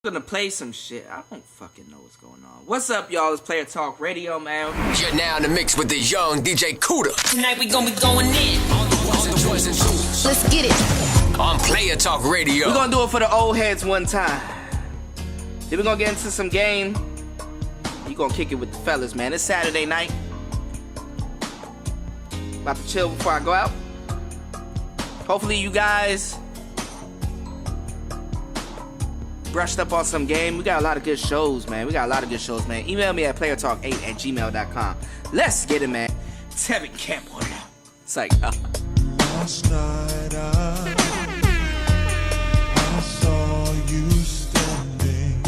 Gonna play some shit. I don't fucking know what's going on. What's up, y'all? It's Player Talk Radio, man. You're now in the mix with the young DJ Kuda. Tonight we gonna be going in on the ones and twos. Let's get it. On Player Talk Radio. We're gonna do it for the old heads one time. Then we're gonna get into some game. You gonna kick it with the fellas, man. It's Saturday night. About to chill before I go out. Hopefully you guys brushed up on some game. We got a lot of good shows, man. Email me at playertalk8@gmail.com. Let's get it, man. Tevin Campbell now. It's like, Last night I saw you standing,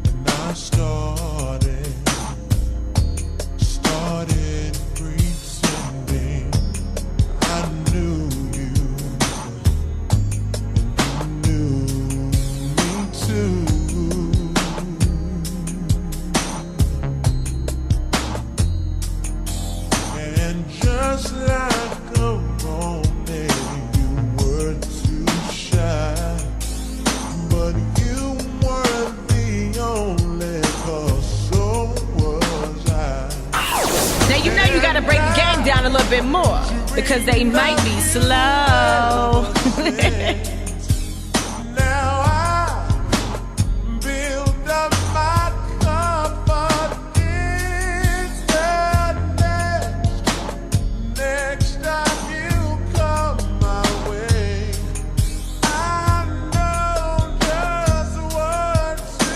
and I started pretending I knew you, and you knew me too. And just like a romance, you were too shy, but you weren't the only cause, so was I. Now you know you gotta break the game down a little bit more because they might be slow. Now I build up my confidence that next time you come my way, I know just what to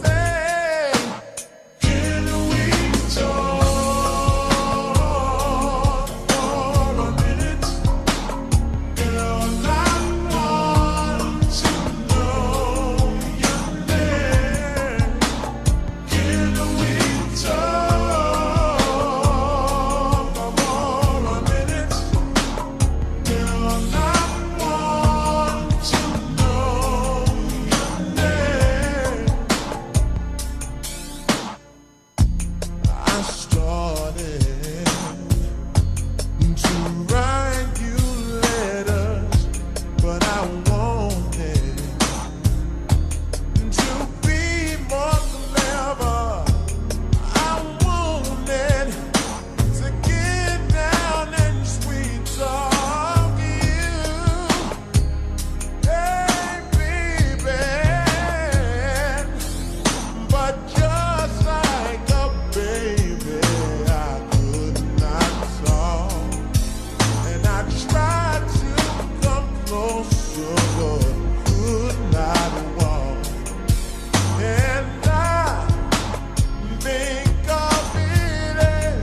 say. Can we talk for a minute? Girl, I want to know your name. Can we talk for a minute? Girl, I want to know your name. I started to write you letters, but I wanted to be more clever. I wanted to get down and sweet talk you. Hey, baby, but just like a baby, I could not talk. And I tried to come closer, but could not walk. And I think of it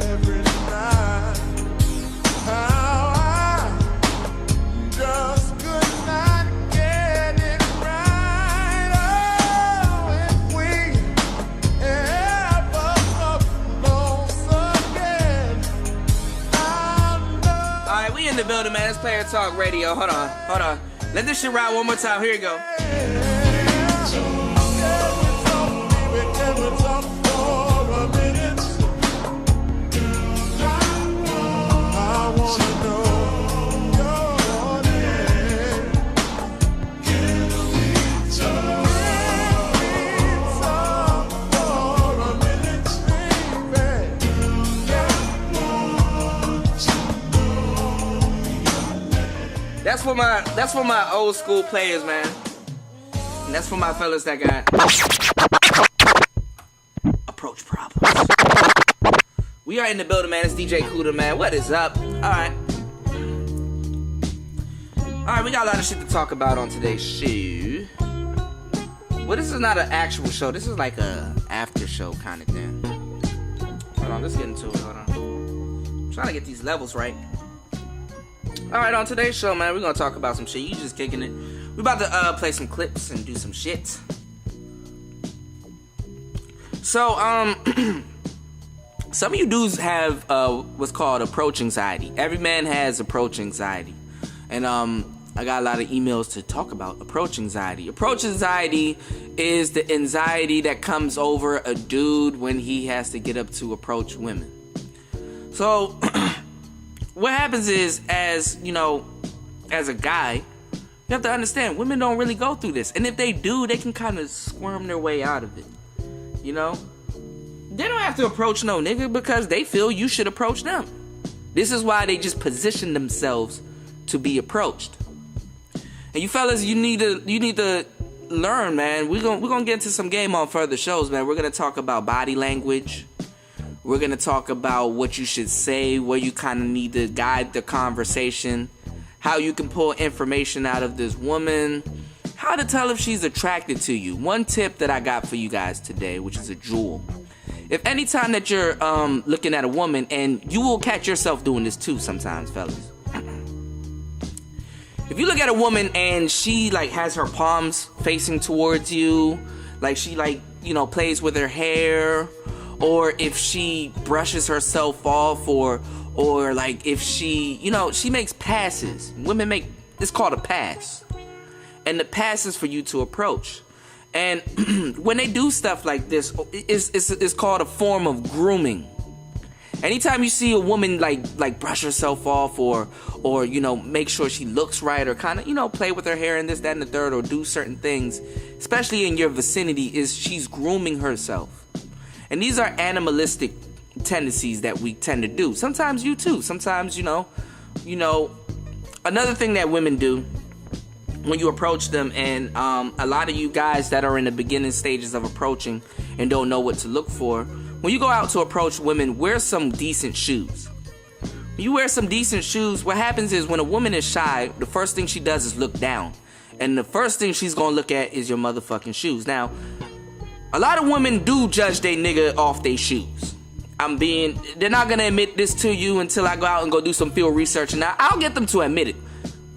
every night, how I just could not get it right. Oh, if we ever come close again, I know. alright, we in the building, man. It's Player Talk Radio. Hold on. Let this shit ride one more time. Here you go. Can we talk for a minute? I wanna know your name. Can we talk for a minute, baby? That's for my old school players, man. And that's for my fellas that got approach problems. We are in the building, man. It's DJ Kuda, man. What is up? Alright, we got a lot of shit to talk about on today's show. Well, this is not an actual show. This is like a after show kind of thing. Hold on, let's get into it. Hold on. I'm trying to get these levels right. Alright, on today's show, man, we're gonna talk about some shit. You just kicking it. We about to play some clips and do some shit. So, some of you dudes have what's called approach anxiety. Every man has approach anxiety. And I got a lot of emails to talk about approach anxiety. Approach anxiety is the anxiety that comes over a dude when he has to get up to approach women. So, what happens is, as you know, as a guy, you You have to understand, women don't really go through this. And if they do, they can kind of squirm their way out of it. You know? They don't have to approach no nigga because they feel you should approach them. This is why they just position themselves to be approached. And you fellas, you need to learn, man. We're gonna get into some game on further shows, man. We're gonna talk about body language. We're gonna talk about what you should say, where you kind of need to guide the conversation, how you can pull information out of this woman, how to tell if she's attracted to you. One tip that I got for you guys today, which is a jewel. If anytime that you're looking at a woman, and you will catch yourself doing this too sometimes, fellas. If you look at a woman and she like has her palms facing towards you, like she like, you know, plays with her hair, or if she brushes herself off, or like if she, you know, she makes passes. Women make, it's called a pass. And the pass is for you to approach. And when they do stuff like this, it's called a form of grooming. Anytime you see a woman like brush herself off, or you know, make sure she looks right, or kind of, you know, play with her hair and this, that, and the third, or do certain things, especially in your vicinity, is she's grooming herself. And these are animalistic tendencies that we tend to do. Sometimes you too. Sometimes, you know, another thing that women do when you approach them, and a lot of you guys that are in the beginning stages of approaching and don't know what to look for, when you go out to approach women, wear some decent shoes. When you wear some decent shoes, what happens is when a woman is shy, the first thing she does is look down. And the first thing she's gonna look at is your motherfucking shoes. Now, a lot of women do judge they nigga off their shoes. They're not gonna admit this to you until I go out and go do some field research, and I'll get them to admit it.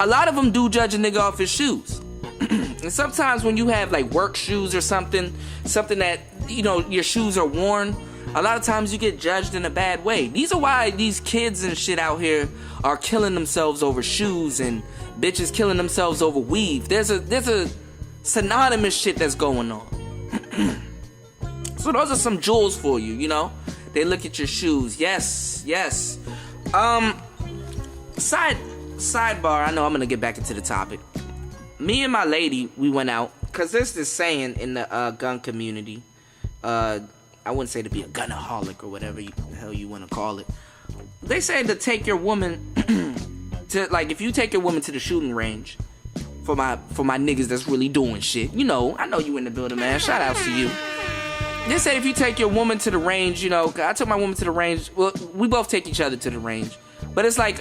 A lot of them do judge a nigga off his shoes. And sometimes when you have like work shoes or something that, you know, your shoes are worn, a lot of times you get judged in a bad way. These are why these kids and shit out here are killing themselves over shoes, and bitches killing themselves over weave. There's a synonymous shit that's going on. So those are some jewels for you, you know? They look at your shoes. Yes. Sidebar, I know I'm gonna get back into the topic. Me and my lady, we went out, cause there's this saying in the gun community. I wouldn't say to be a gunaholic or whatever the hell you want to call it. They say to take your woman to, like, if you take your woman to the shooting range, for my niggas that's really doing shit. You know, I know you in the building, man. Shout out to you. They say if you take your woman to the range, you know, I took my woman to the range. Well, we both take each other to the range. But it's like,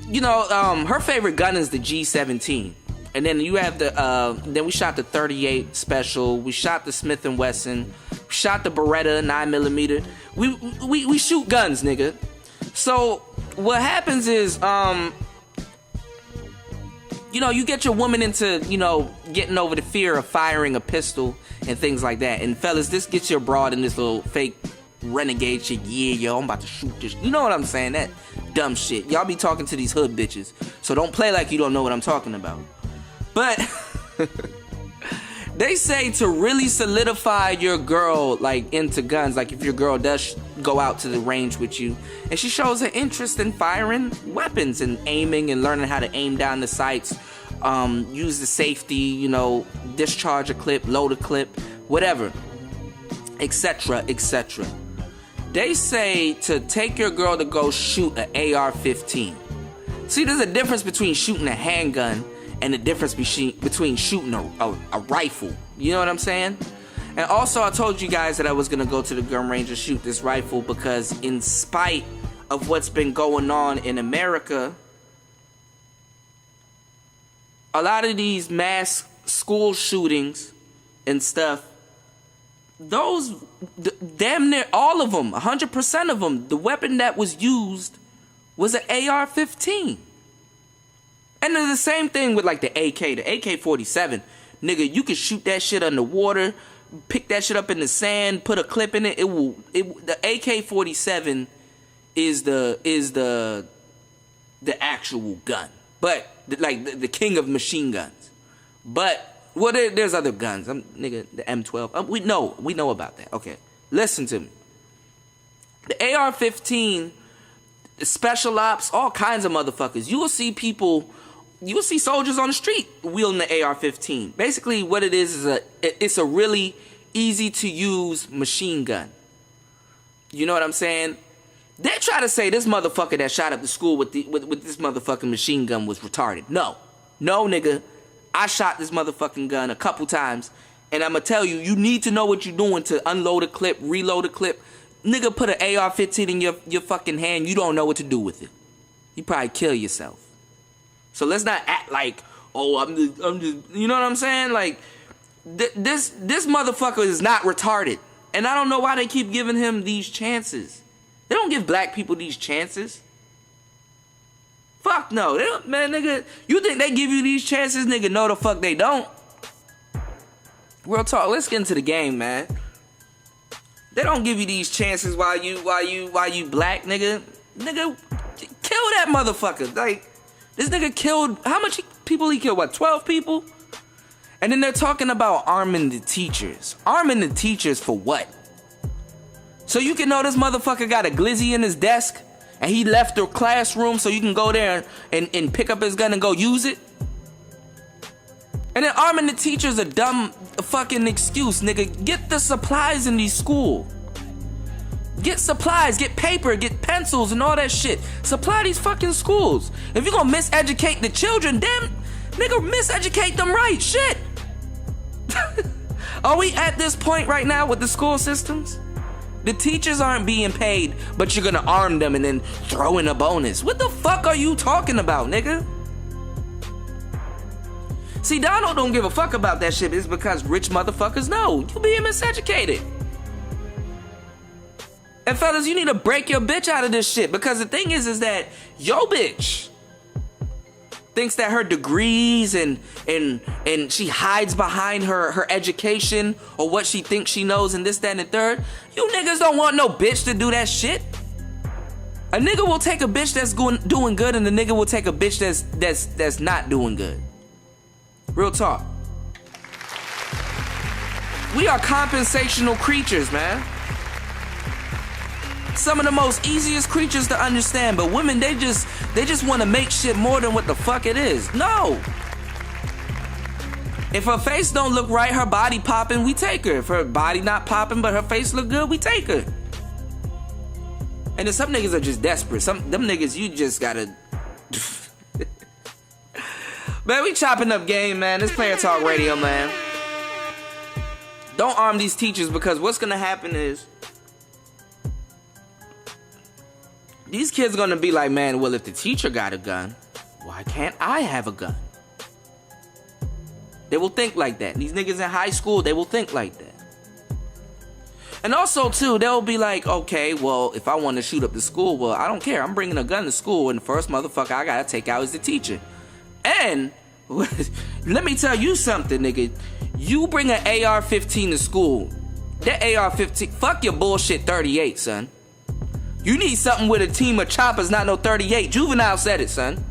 you know, her favorite gun is the G17. And then you have then we shot the 38 special. We shot the Smith & Wesson. We shot the Beretta 9mm. We shoot guns, nigga. So what happens is, you know, you get your woman into, you know, getting over the fear of firing a pistol and things like that. And fellas, this gets your broad in this little fake renegade shit. Yeah, yo, I'm about to shoot this. You know what I'm saying? That dumb shit. Y'all be talking to these hood bitches. So don't play like you don't know what I'm talking about. But they say to really solidify your girl, like, into guns, like if your girl does go out to the range with you and she shows an interest in firing weapons and aiming and learning how to aim down the sights, use the safety, you know, discharge a clip, load a clip, whatever, etc., etc. They say to take your girl to go shoot an AR-15. See, there's a difference between shooting a handgun and the difference between shooting a rifle. You know what I'm saying? And also, I told you guys that I was going to go to the gun range and shoot this rifle because in spite of what's been going on in America, a lot of these mass school shootings and stuff, those, damn near all of them, 100% of them, the weapon that was used was an AR-15. And then the same thing with like the AK, the AK-47. Nigga, you can shoot that shit underwater, pick that shit up in the sand, put a clip in it. The AK-47 is the actual gun. But like the king of machine guns. But well, there's other guns. Nigga, the M12. We know about that. Okay, listen to me. The AR-15. special ops, all kinds of motherfuckers. You will see soldiers on the street wielding the AR-15. Basically, what it is it's a really easy to use machine gun. You know what I'm saying? They try to say this motherfucker that shot up the school with this motherfucking machine gun was retarded. No, nigga. I shot this motherfucking gun a couple times, and I'ma tell you, you need to know what you're doing to unload a clip, reload a clip. Nigga, put an AR-15 in your fucking hand, you don't know what to do with it. You probably kill yourself. So let's not act like, oh, I'm just, you know what I'm saying? Like, this motherfucker is not retarded. And I don't know why they keep giving him these chances. They don't give black people these chances. Fuck no. They don't, man, nigga, you think they give you these chances? Nigga, no the fuck they don't. Real talk, let's get into the game, man. They don't give you these chances while you black, nigga. Nigga, kill that motherfucker. Like, this nigga killed, how much people he killed? What, 12 people? And then they're talking about arming the teachers. Arming the teachers for what? So you can know this motherfucker got a glizzy in his desk and he left the classroom so you can go there and pick up his gun and go use it? And then arming the teachers a dumb fucking excuse, nigga. Get the supplies in these schools. Get supplies, get paper, get pencils and all that shit. Supply these fucking schools. If you're gonna miseducate the children, damn, nigga, miseducate them right, shit. Are we at this point right now with the school systems? The teachers aren't being paid, but you're gonna arm them and then throw in a bonus. What the fuck are you talking about, nigga? See, Donald don't give a fuck about that shit. It's because rich motherfuckers know. You being miseducated. And fellas, you need to break your bitch out of this shit. Because the thing is that yo bitch thinks that her degrees and she hides behind her education or what she thinks she knows and this, that, and the third. You niggas don't want no bitch to do that shit. A nigga will take a bitch that's doing good, and a nigga will take a bitch that's not doing good. Real talk. We are compensational creatures, man. Some of the most easiest creatures to understand, but women, they just want to make shit more than what the fuck it is. No. If her face don't look right, her body popping, we take her. If her body not popping, but her face look good, we take her. And then some niggas are just desperate. Them niggas, you just gotta... Man, we chopping up game, man. This Player Talk Radio, man. Don't arm these teachers, because what's gonna happen is these kids gonna be like, man, well, if the teacher got a gun, why can't I have a gun? They will think like that. These niggas in high school, they will think like that. And also, too, they'll be like, okay, well, if I want to shoot up the school, well, I don't care. I'm bringing a gun to school, and the first motherfucker I gotta take out is the teacher. And let me tell you something, nigga. You bring an AR-15 to school. That AR-15, fuck your bullshit 38, son. You need something with a team of choppers, not no 38. Juvenile said it, son.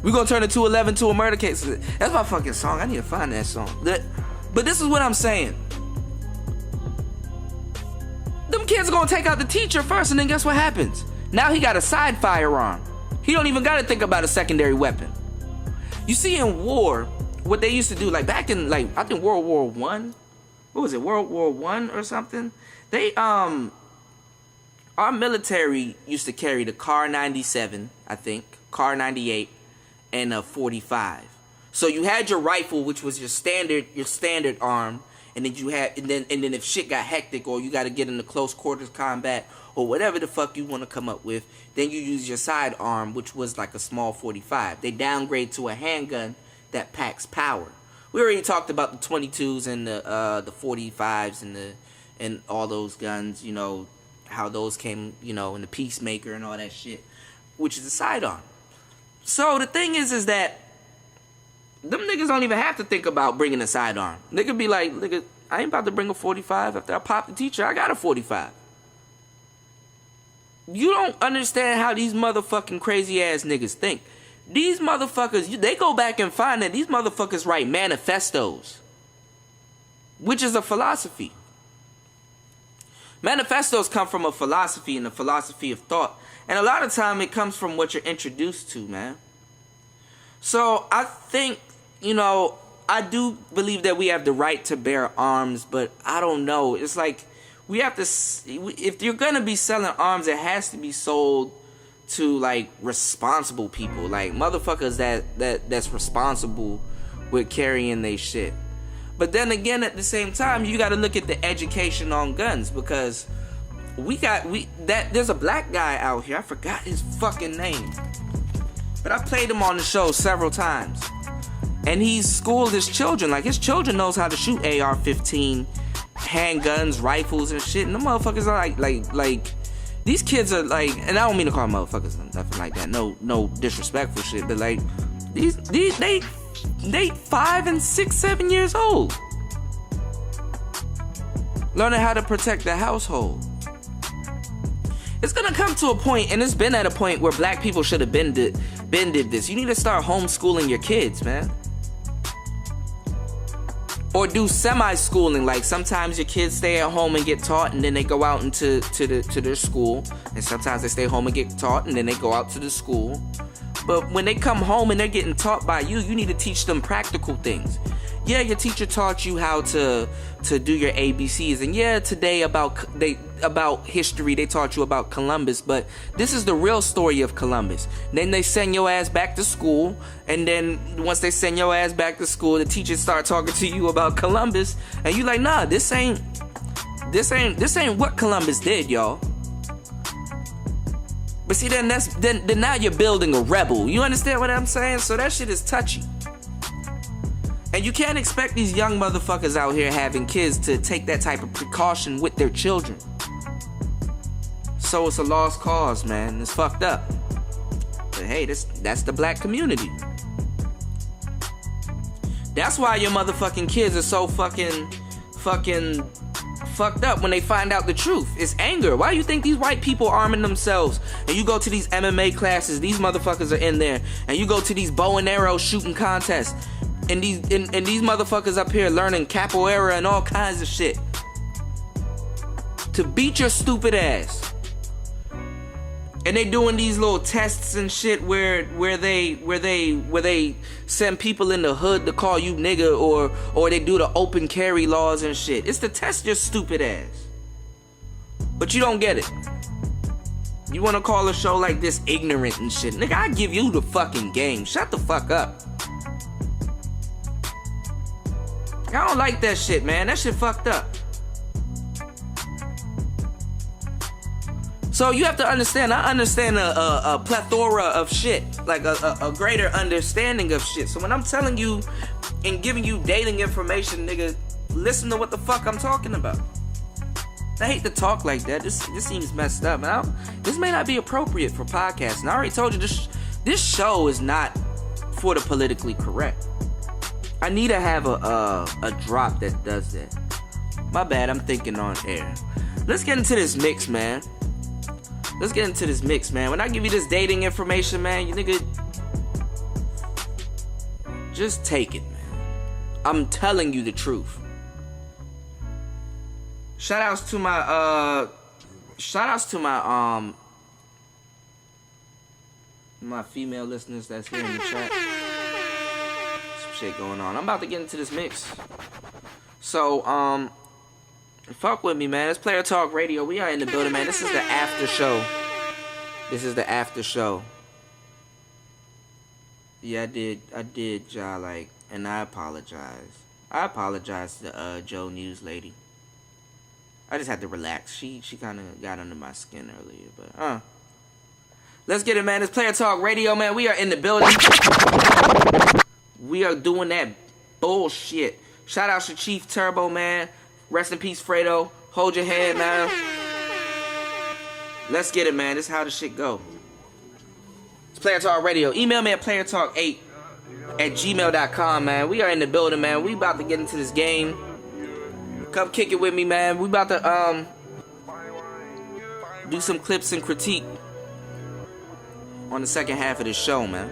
We're gonna turn a 211 to a murder case. That's my fucking song. I need to find that song. But this is what I'm saying. Them kids are gonna take out the teacher first, and then guess what happens? Now he got a side firearm. He don't even gotta think about a secondary weapon. You see, in war, what they used to do, like back in, like, I think World War One, what was it, World War One or something? They, our military used to carry the Kar 97, I think, Kar 98, and a 45. So you had your rifle, which was your standard arm, and then you had, and then if shit got hectic or you got to get into close quarters combat or whatever the fuck you want to come up with, then you use your side arm, which was like a small 45. They downgrade to a handgun that packs power. We already talked about the 22s and the 45s and all those guns, you know, how those came, you know, in the Peacemaker and all that shit, which is a sidearm. So the thing is that them niggas don't even have to think about bringing a sidearm. Nigga be like, nigga, I ain't about to bring a 45. After I pop the teacher, I got a 45. You don't understand how these motherfucking crazy ass niggas think. These motherfuckers, they go back and find that these motherfuckers write manifestos, which is a philosophy. Manifestos come from a philosophy and a philosophy of thought. And a lot of time it comes from what you're introduced to, man. So I think, I do believe that we have the right to bear arms, but I don't know. It's like we have to, if you're going to be selling arms, it has to be sold to like responsible people, like motherfuckers that's responsible with carrying they shit. But then again, at the same time, you got to look at the education on guns, because there's a black guy out here. I forgot his fucking name, but I played him on the show several times, and he's schooled his children. Like, his children knows how to shoot AR-15, handguns, rifles, and shit. And the motherfuckers are like. These kids are like, and I don't mean to call them motherfuckers nothing like that. No disrespectful shit, but like they 5 and 6, 7 years old, learning how to protect the household. It's gonna come to a point, and it's been at a point where black people should have been did this. You need to start homeschooling your kids, man. Or do semi-schooling, like sometimes your kids stay at home and get taught, and then they go out into their school, and sometimes they stay home and get taught, and then they go out to the school. But when they come home and they're getting taught by you, you need to teach them practical things. Yeah, your teacher taught you how to do your ABCs, and yeah, today about history they taught you about Columbus, but this is the real story of Columbus. Then they send your ass back to school, and then once they send your ass back to school, the teachers start talking to you about Columbus, and you like, nah, this ain't what Columbus did, y'all. But see, then now you're building a rebel. You understand what I'm saying? So that shit is touchy. And you can't expect these young motherfuckers out here having kids to take that type of precaution with their children. So it's a lost cause, man. It's fucked up. But hey, that's the black community. That's why your motherfucking kids are so fucking fucked up when they find out the truth. It's anger. Why do you think these white people arming themselves? And you go to these MMA classes, these motherfuckers are in there. And you go to these bow and arrow shooting contests. And these motherfuckers up here learning capoeira and all kinds of shit to beat your stupid ass. And they doing these little tests and shit where they send people in the hood to call you nigga, or they do the open carry laws and shit. It's to test your stupid ass. But you don't get it. You wanna call a show like this ignorant and shit. Nigga, I give you the fucking game. Shut the fuck up. I don't like that shit, man. That shit fucked up. So you have to understand, I understand a plethora of shit, like a greater understanding of shit. So when I'm telling you and giving you dating information, nigga, listen to what the fuck I'm talking about. I hate to talk like that. This seems messed up. This may not be appropriate for podcasting. I already told you this show is not for the politically correct. I need to have a drop that does that. My bad, I'm thinking on air. Let's get into this mix, man. When I give you this dating information, man, you nigga, just take it, man. I'm telling you the truth. Shout outs to my my female listeners that's here in the chat. Some shit going on. I'm about to get into this mix. So, fuck with me, man. It's Player Talk Radio. We are in the building, man. This is the after show. Yeah, I did, y'all, like, and I apologize. I apologize to Joe News Lady. I just had to relax. She kind of got under my skin earlier, but let's get it, man. It's Player Talk Radio, man. We are in the building. We are doing that bullshit. Shout out to Chief Turbo, man. Rest in peace, Fredo. Hold your head, man. Let's get it, man. This is how the shit go. It's Player Talk Radio. Email me at playertalk8@gmail.com, man. We are in the building, man. We about to get into this game. Come kick it with me, man. We about to do some clips and critique on the second half of this show, man.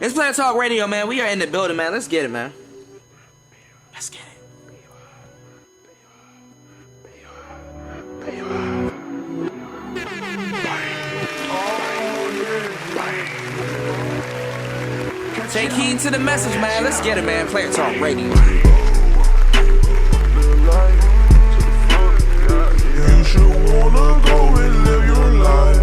It's Player Talk Radio, man. We are in the building, man. Let's get it, man. Let's get it. Take heed to the message, man. Let's get it, man. Player Talk Radio. You should wanna go and live your life.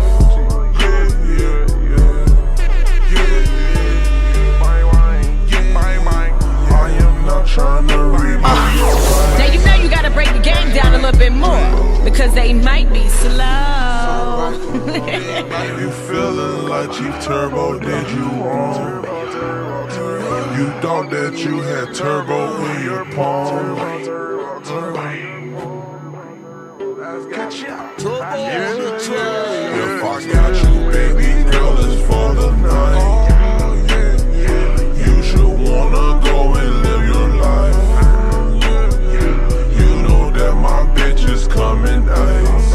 I am not trying to read my life. Now you know you gotta break the game down a little bit more, because they might be slow. You feeling like Chief Turbo did you wrong? You thought that you had turbo in your palm. If I got you, baby girl, it's for the night. You should wanna go and live your life. You know that my bitch is coming nice.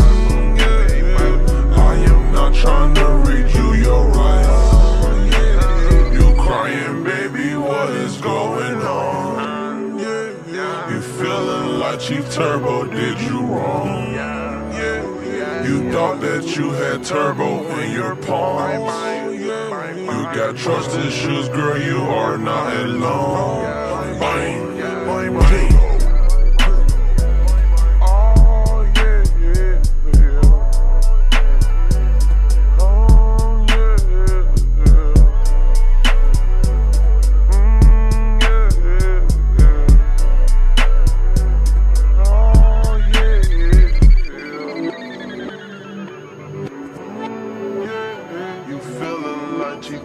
I am not trying to read you your rights. You crying, baby, what is going on? You feeling like Chief Turbo did you wrong? You thought that you had turbo in your palms. You got trust issues, girl, you are not alone. Bang, bang, bang.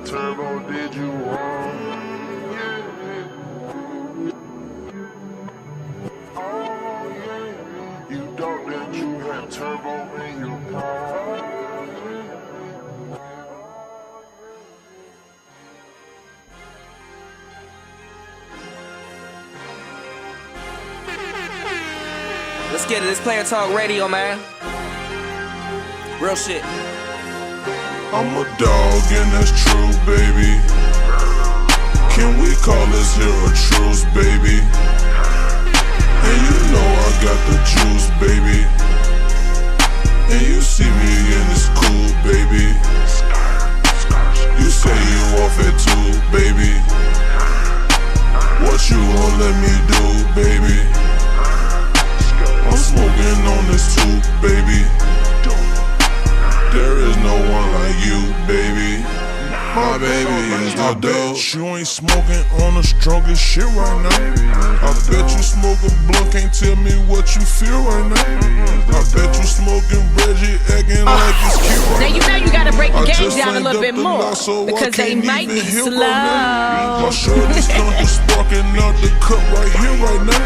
Turbo, did you wrong? You thought that you had turbo in your palm. Let's get it. This Player Talk Radio, man. Real shit. I'm a dog and that's true, baby. Can we call this here a truce, baby? And you know I got the juice, baby. And you see me and it's cool, baby. You say you off at 2, baby. What you gon' let me do, baby? I'm smoking on this too, baby. There is no one like you, baby. My baby is the dope. You ain't smoking on the strongest shit right now. I bet you smoke a blunt, can't tell me what you feel right now. I bet you smoking Reggie, acting like it's cute right now. Now you know you gotta break the game down a little bit more, because they might be slow. My shirt is stunted, sparking out the cup right here, right now.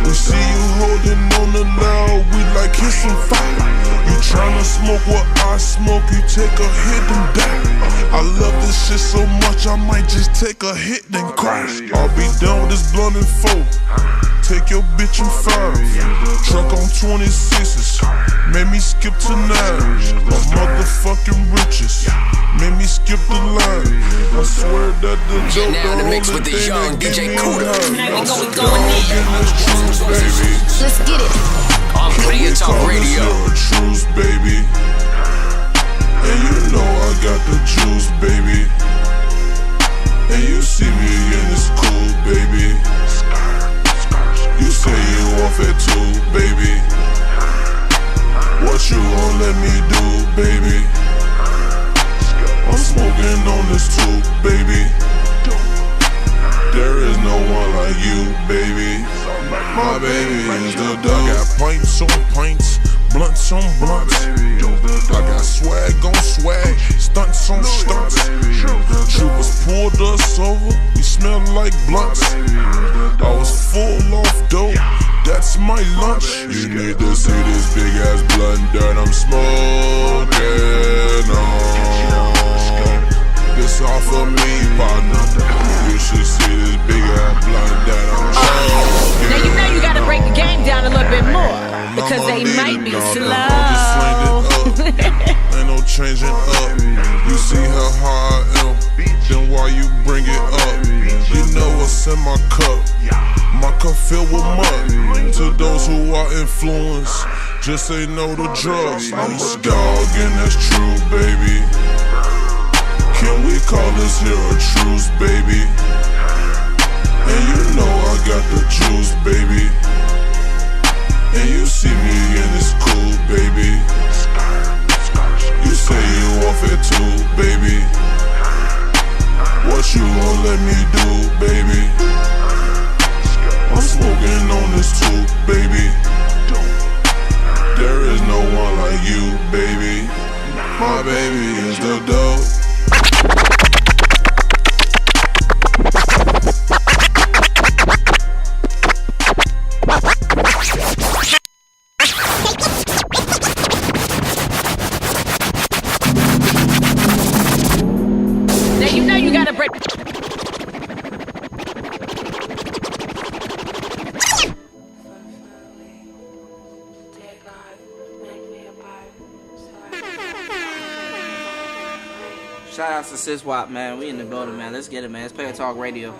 We see you holding on the loud, we like kissing fire. You tryna smoke what I smoke, you take a hit and die. I love this shit so much, I might just take a hit then cry. I'll be done with this blunt in 4. Take your bitch in 5. Truck on 26s, made me skip to 9. My motherfucking riches made me skip the line. I swear that the joke Now in the the mix only with the thing young that DJ give me Cuda. high. Now we I'm going in. in this truth, baby. Let's get it. On Player Talk Radio. Truth, baby. And you know I got the juice, baby. And you see me and it's cool, baby. You say you off at 2, baby. What you gon' let me do, baby? I'm smoking on this too, baby. There is no one like you, baby. My baby is the dope. I got pints on pints, blunts on blunts. I got swag on swag, stunts on stunts. Troopers pulled us over, we smell like blunts. I was full off dope, that's my lunch. You need to see this big ass blunt that I'm smoking on. This all for me, partner. You should see this big ass blunt that I'm smoking. Now you know you gotta break the game down a little bit more, because they might be slow. Ain't no changing up. You see how high I am, then why you bring it up? You know what's in my cup. My cup filled with mud. To those who are influenced, just say no to drugs. I'm a dog and that's true, baby. Can And we call this here a truce, baby. And you know I got the juice, baby. And you see me and it's cool, baby. You say you off it too, baby. What you gon' let me do, baby? I'm smoking on this too, baby. There is no one like you, baby. My baby is the dope. Now you know you gotta break. Shout out to SysWap, man. We in the building, man. Let's get it, man. Let's play a talk radio.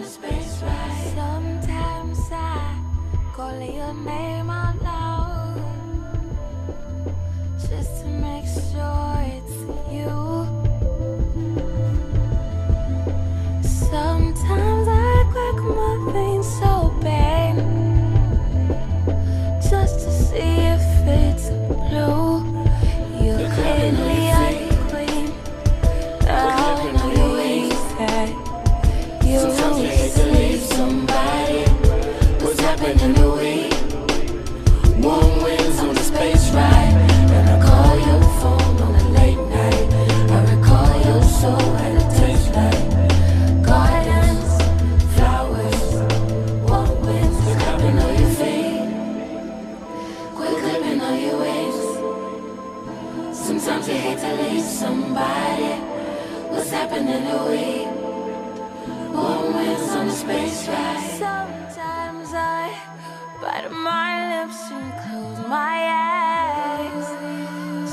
Space ride. Sometimes I call your name out loud just to make sure it's you. Sometimes I crack my veins so bad just to see if it's blue. You're clearly unclean. I know you ain't that. You used to leave somebody. What's happening to we? Warm winds on the space ride. And I call your phone on a late night. I recall your soul at a taste like gardens, flowers, warm winds clipping on your feet. Quit clipping on your waist. Sometimes you hate to leave somebody. What's happening to we? Warm winds on the space ride. Sometimes I bite my lips and close my eyes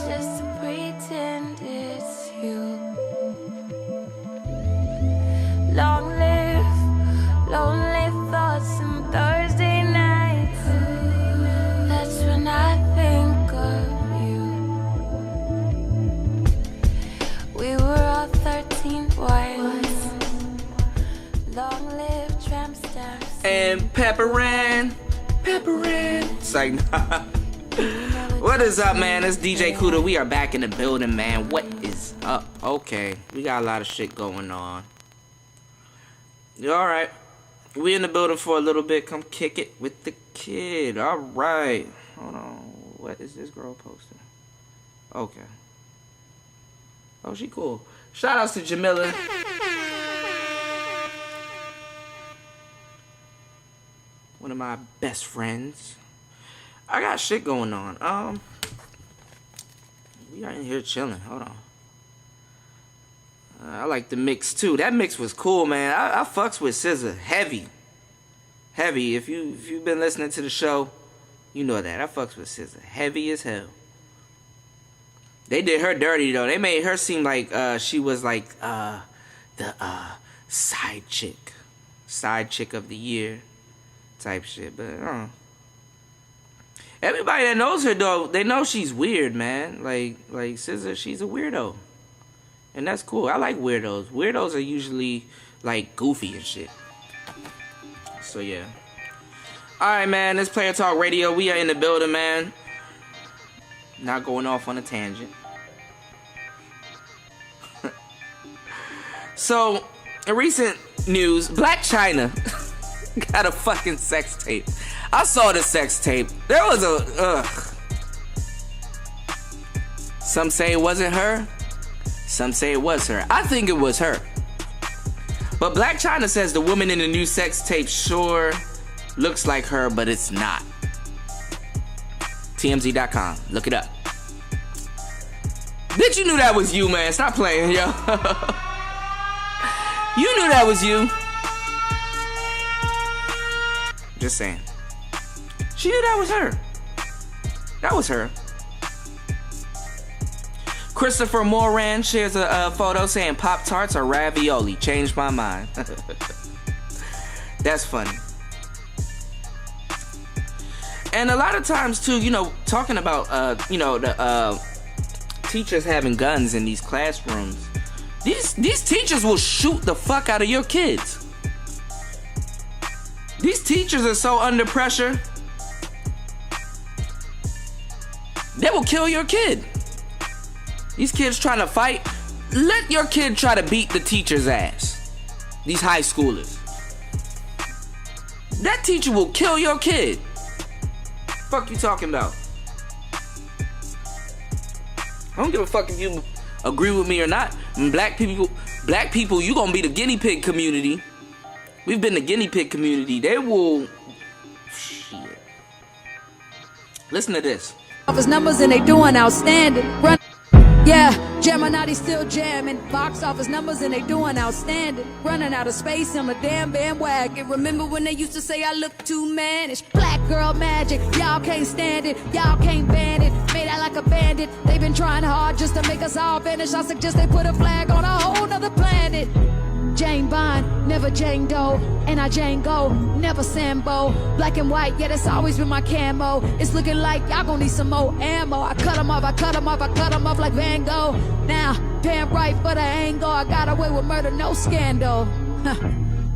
just to pretend it's you. Long live lonely thoughts and Thursday nights. That's when I think of you. We were all 13 once. Long live tramp stamps And Pepperin'. It's like, nah. What is up, man? It's DJ Kuda. We are back in the building, man. What is up? Okay, we got a lot of shit going on. You alright? We in the building for a little bit. Come kick it with the kid. Alright. Hold on. What is this girl posting? Okay. Oh, she cool. Shout outs to Jamila. One of my best friends. I got shit going on. We are in here chilling. Hold on. I like the mix too. That mix was cool, man. I fucks with SZA heavy. If you've been listening to the show, you know that I fucks with SZA heavy as hell. They did her dirty though. They made her seem like she was like the side chick of the year type shit. But everybody that knows her though, they know she's weird, man. Like SZA, she's a weirdo. And that's cool. I like weirdos. Weirdos are usually like goofy and shit. So yeah. Alright, man, let's Player Talk Radio. We are in the building, man. Not going off on a tangent. So, in recent news, Blac Chyna got a fucking sex tape. I saw the sex tape. There was a Some say it wasn't her. Some say it was her. I think it was her. But Black China says the woman in the new sex tape sure looks like her, but it's not. TMZ.com. Look it up. Bitch, you knew that was you, man. Stop playing, yo. You knew that was you. Just saying. She knew that was her. That was her. Christopher Moran shares a photo saying Pop-Tarts are ravioli. Changed my mind. That's funny. And a lot of times too, you know, talking about the teachers having guns in these classrooms. These teachers will shoot the fuck out of your kids. These teachers are so under pressure. They will kill your kid. These kids trying to fight. Let your kid try to beat the teacher's ass. These high schoolers. That teacher will kill your kid. Fuck you talking about? I don't give a fuck if you agree with me or not. Black people, you gonna be the guinea pig community. We've been the guinea pig community. They will. Shit. Listen to this. Office numbers and they doing outstanding. Run. Yeah, Gemini still jamming. Box office numbers and they doing outstanding. Running out of space on the damn bandwagon. Remember when they used to say I look too mannish? Black girl magic, y'all can't stand it. Y'all can't ban it. Made out like a bandit. They've been trying hard just to make us all vanish. I suggest they put a flag on a whole nother planet. Jane Bond, never Jane Doe. And I Jane Go, never Sambo. Black and white, yeah, that's always been my camo. It's looking like y'all gon' need some more ammo. I cut 'em off, I cut 'em off, I cut 'em off like Van Gogh. Now, pan right for the angle. I got away with murder, no scandal.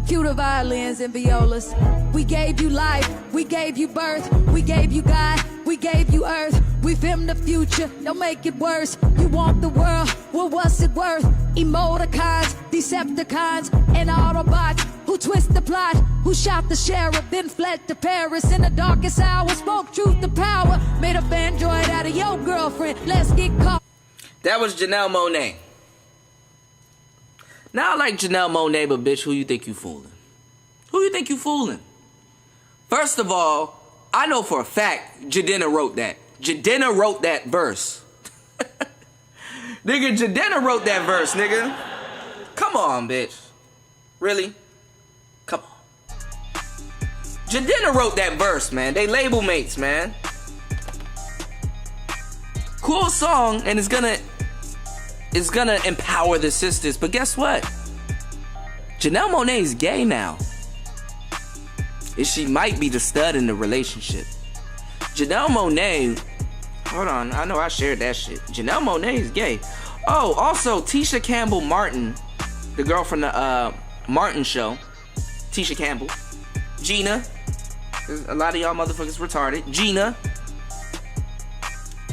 Cue the violins and violas. We gave you life, we gave you birth, we gave you God, we gave you earth. We filmed the future, don't make it worse. You want the world, well what's it worth? Emoticons, Decepticons, and Autobots who twist the plot, who shot the sheriff, then fled to Paris in the darkest hour, spoke truth to power, made a Android out of your girlfriend. Let's get caught. That was Janelle Monáe. Now I like Janelle Monáe, but bitch, who you think you fooling? Who you think you fooling? First of all, I know for a fact Jadena wrote that. Jadena wrote that verse. Nigga, Jadena wrote that verse, nigga. Come on, bitch. Really? Come on. Jadena wrote that verse, man. They label mates, man. Cool song, and it's gonna empower the sisters. But guess what? Janelle Monáe is gay now. And she might be the stud in the relationship. Janelle Monáe, hold on, I know I shared that shit. Janelle Monáe is gay. Oh, also Tisha Campbell Martin, the girl from the Martin show. Tisha Campbell. Gina. A lot of y'all motherfuckers retarded. Gina.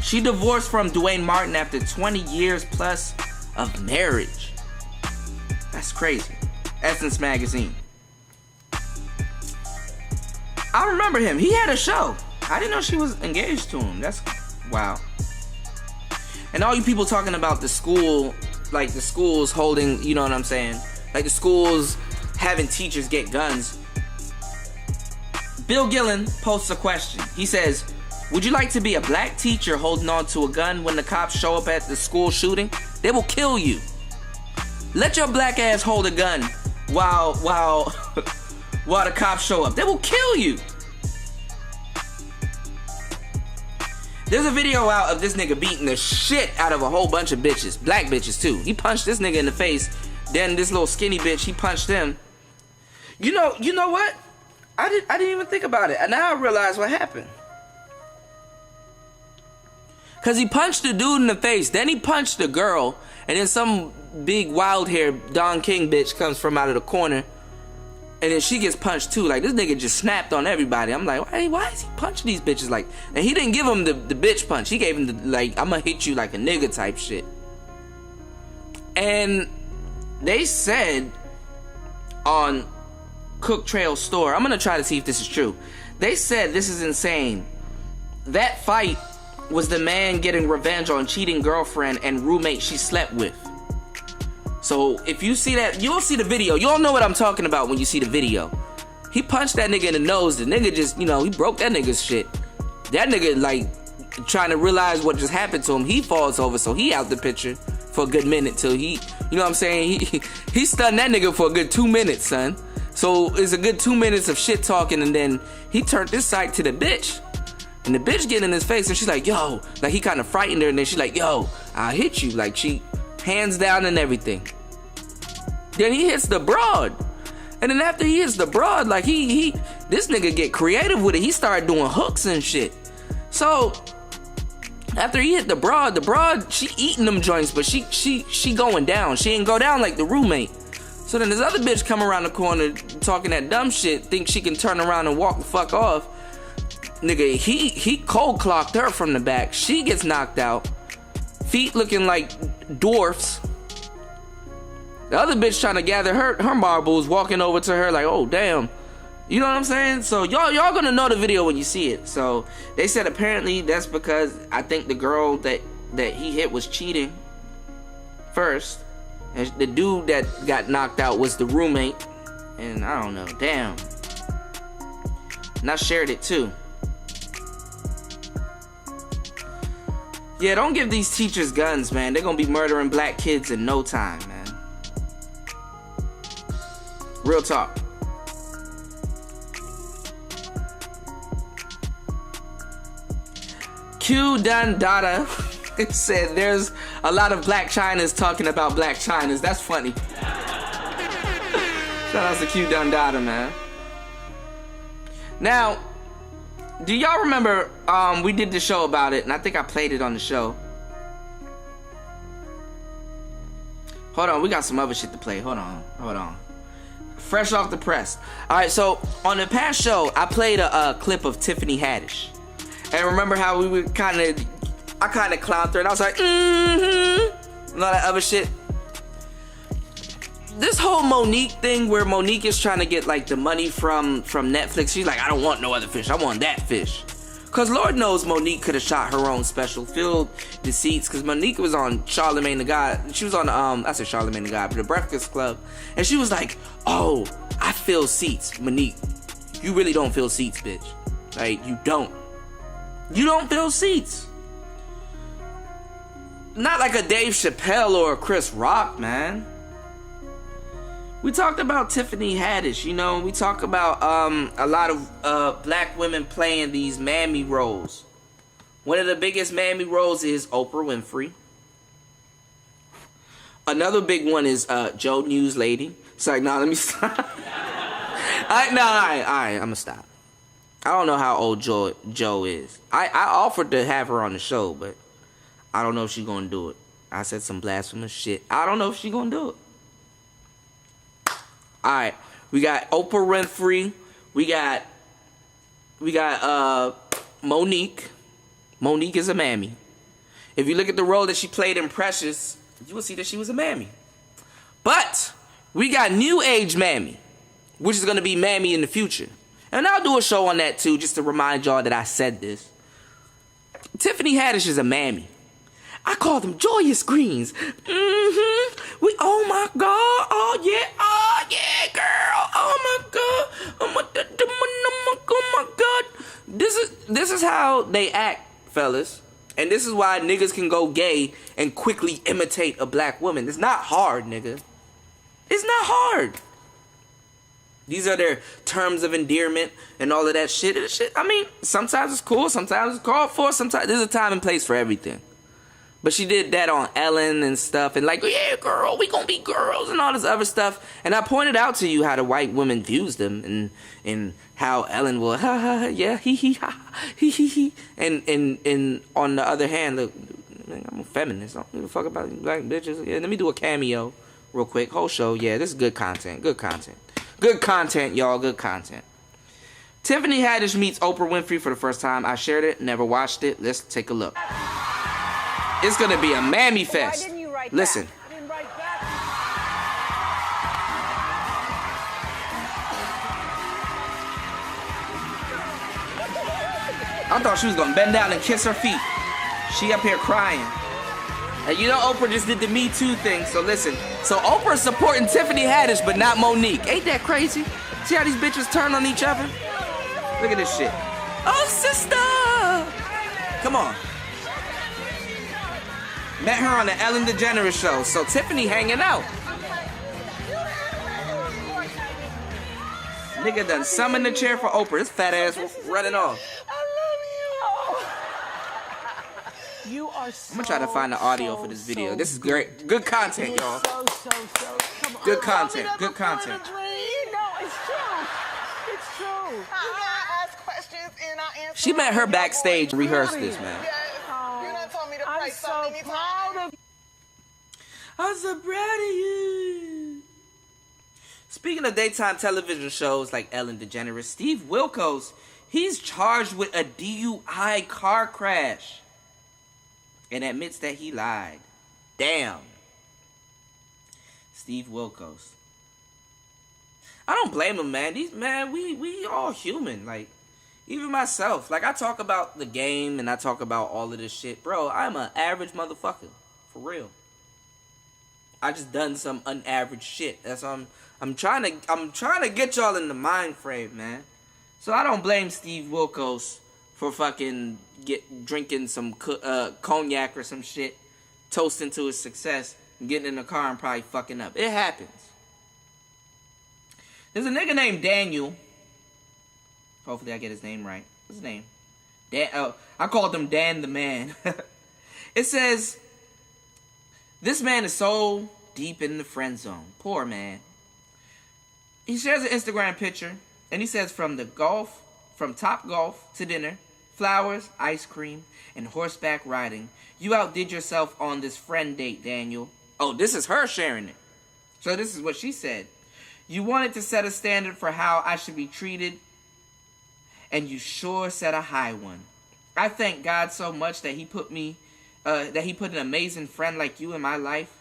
She divorced from Dwayne Martin after 20 years plus of marriage. That's crazy. Essence Magazine. I remember him. He had a show. I didn't know she was engaged to him. That's wow. And all you people talking about the school, like the schools holding, you know what I'm saying? Like the schools having teachers get guns. Bill Gillen posts a question. He says, would you like to be a black teacher holding on to a gun when the cops show up at the school shooting? They will kill you. Let your black ass hold a gun while the cops show up. They will kill you. There's a video out of this nigga beating the shit out of a whole bunch of bitches. Black bitches too. He punched this nigga in the face. Then this little skinny bitch, he punched him. You know what? I didn't even think about it. And now I realize what happened. Cause he punched the dude in the face, then he punched the girl, and then some big wild hair Don King bitch comes from out of the corner, and then she gets punched too. Like this nigga just snapped on everybody. I'm like, why is he punching these bitches like? And he didn't give him the bitch punch. He gave him the like, I'm gonna hit you like a nigga type shit. And they said on Cook Trail store. I'm gonna try to see if this is true. They said this is insane. That fight was the man getting revenge on cheating girlfriend and roommate she slept with. So if you see that, you'll see the video. You'll know what I'm talking about when you see the video. He punched that nigga in the nose. The nigga just, he broke that nigga's shit. That nigga, like, trying to realize what just happened to him, he falls over, so he out the picture for a good minute till he, you know what I'm saying? He stunned that nigga for a good 2 minutes, son. So it's a good 2 minutes of shit talking, and then he turned this side to the bitch. And the bitch get in his face, and she's like, yo, like he kind of frightened her, and then she's like, yo, I'll hit you. Like, she hands down and everything. Then he hits the broad. And then after he hits the broad, like this nigga get creative with it. He started doing hooks and shit. So after he hit the broad, she eating them joints, but she going down. She ain't go down like the roommate. So then this other bitch come around the corner talking that dumb shit, think she can turn around and walk the fuck off. Nigga, he cold clocked her from the back. She gets knocked out. Feet looking like dwarfs. The other bitch trying to gather her marbles, walking over to her like, oh damn. You know what I'm saying? So y'all gonna know the video when you see it. So they said apparently that's because I think the girl that he hit was cheating first. And the dude that got knocked out was the roommate. And I don't know, damn. And I shared it too. Yeah, don't give these teachers guns, man. They're gonna be murdering black kids in no time, man. Real talk. Q Dundada said there's a lot of black Chinas talking about black Chinas. That's funny. Shout out to Q Dundada, man. Now, do y'all remember we did the show about it, and I think I played it on the show. Hold on, we got some other shit to play. Hold on. Fresh off the press. Alright, so on the past show, I played a clip of Tiffany Haddish. And remember how we were I kind of clowned her, and I was like, and all that other shit. This whole Monique thing where Monique is trying to get like the money from Netflix. She's like, I don't want no other fish. I want that fish. Cause Lord knows Monique could have shot her own special, filled the seats. Cause Monique was on Charlemagne the God. She was on I said Charlemagne the God, but the Breakfast Club, and she was like, "Oh, I fill seats, Monique. You really don't fill seats, bitch. Like you don't. You don't fill seats. Not like a Dave Chappelle or a Chris Rock, man." We talked about Tiffany Haddish, we talk about a lot of black women playing these mammy roles. One of the biggest mammy roles is Oprah Winfrey. Another big one is Joe News Lady. It's like, nah, let me stop. Alright, I'm gonna stop. I don't know how old Joe is. I offered to have her on the show, but I don't know if she's gonna do it. I said some blasphemous shit. I don't know if she's gonna do it. Alright, we got Oprah Winfrey. We got Monique. Monique is a mammy. If you look at the role that she played in Precious, you will see that she was a mammy. But we got New Age Mammy, which is going to be Mammy in the future. And I'll do a show on that too, just to remind y'all that I said this. Tiffany Haddish is a mammy. I call them joyous greens. Oh my God. Oh yeah, girl. Oh my God. Oh my God. This is how they act, fellas. And this is why niggas can go gay and quickly imitate a black woman. It's not hard, nigga. It's not hard. These are their terms of endearment and all of that shit. I mean, sometimes it's cool, sometimes it's called for, sometimes there's a time and place for everything. But she did that on Ellen and stuff, and like, yeah, girl, we gonna be girls and all this other stuff. And I pointed out to you how the white woman views them, and how Ellen will, ha ha, yeah, he, ha, he. And on the other hand, look, I'm a feminist. I don't give a fuck about black bitches. Yeah, let me do a cameo real quick. Whole show, yeah, this is good content, good content. Good content, y'all, good content. Tiffany Haddish meets Oprah Winfrey for the first time. I shared it, never watched it. Let's take a look. It's gonna be a mammy fest. Listen. I thought she was gonna bend down and kiss her feet. She up here crying. And you know Oprah just did the Me Too thing, so listen. So Oprah's supporting Tiffany Haddish, but not Monique. Ain't that crazy? See how these bitches turn on each other? Look at this shit. Oh, sister! Come on. Met her on the Ellen DeGeneres show, so Tiffany hanging out. Nigga done summoned the chair for Oprah. This fat ass running off. You are so I'm gonna try to find the audio for this video. This is great. Good content, y'all. Come on. Good content. Good content. No, it's true. It's true. I ask questions and I answer. She met her backstage and rehearsed this, man. You done told me to pray I'm so so many proud times. of I'm so proud of you. Speaking of daytime television shows like Ellen DeGeneres, Steve Wilkos, he's charged with a DUI car crash and admits that he lied. Damn. Steve Wilkos. I don't blame him, man. We all human. Like, even myself. Like, I talk about the game and I talk about all of this shit. Bro, I'm an average motherfucker. For real. I just done some unaverage shit. That's what I'm trying to get y'all in the mind frame, man. So I don't blame Steve Wilkos for fucking drinking some cognac or some shit, toasting to his success, and getting in the car and probably fucking up. It happens. There's a nigga named Daniel. Hopefully I get his name right. What's his name? I called him Dan the Man. It says, this man is so deep in the friend zone. Poor man. He shares an Instagram picture, and he says, from Top Golf to dinner, flowers, ice cream, and horseback riding, you outdid yourself on this friend date, Daniel. Oh, this is her sharing it. So this is what she said. You wanted to set a standard for how I should be treated, and you sure set a high one. I thank God so much that He put an amazing friend like you in my life.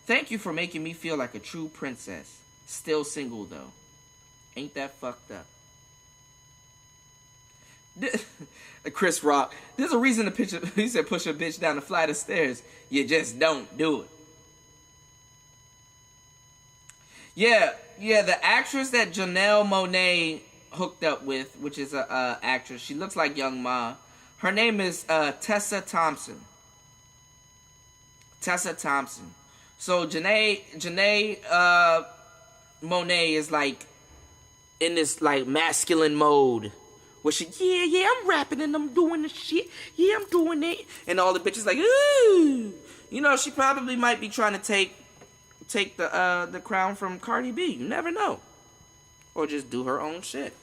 Thank you for making me feel like a true princess. Still single though. Ain't that fucked up? Chris Rock. There's a reason he said push a bitch down a flight of stairs. You just don't do it. Yeah, the actress that Janelle Monáe hooked up with, which is a actress, she looks like Young Ma. Her name is Tessa Thompson. Tessa Thompson. So Janelle Monáe is like in this like masculine mode where she, yeah, I'm rapping and I'm doing the shit. Yeah, I'm doing it. And all the bitches like, ooh. You know, she probably might be trying to take the crown from Cardi B. You never know. Or just do her own shit.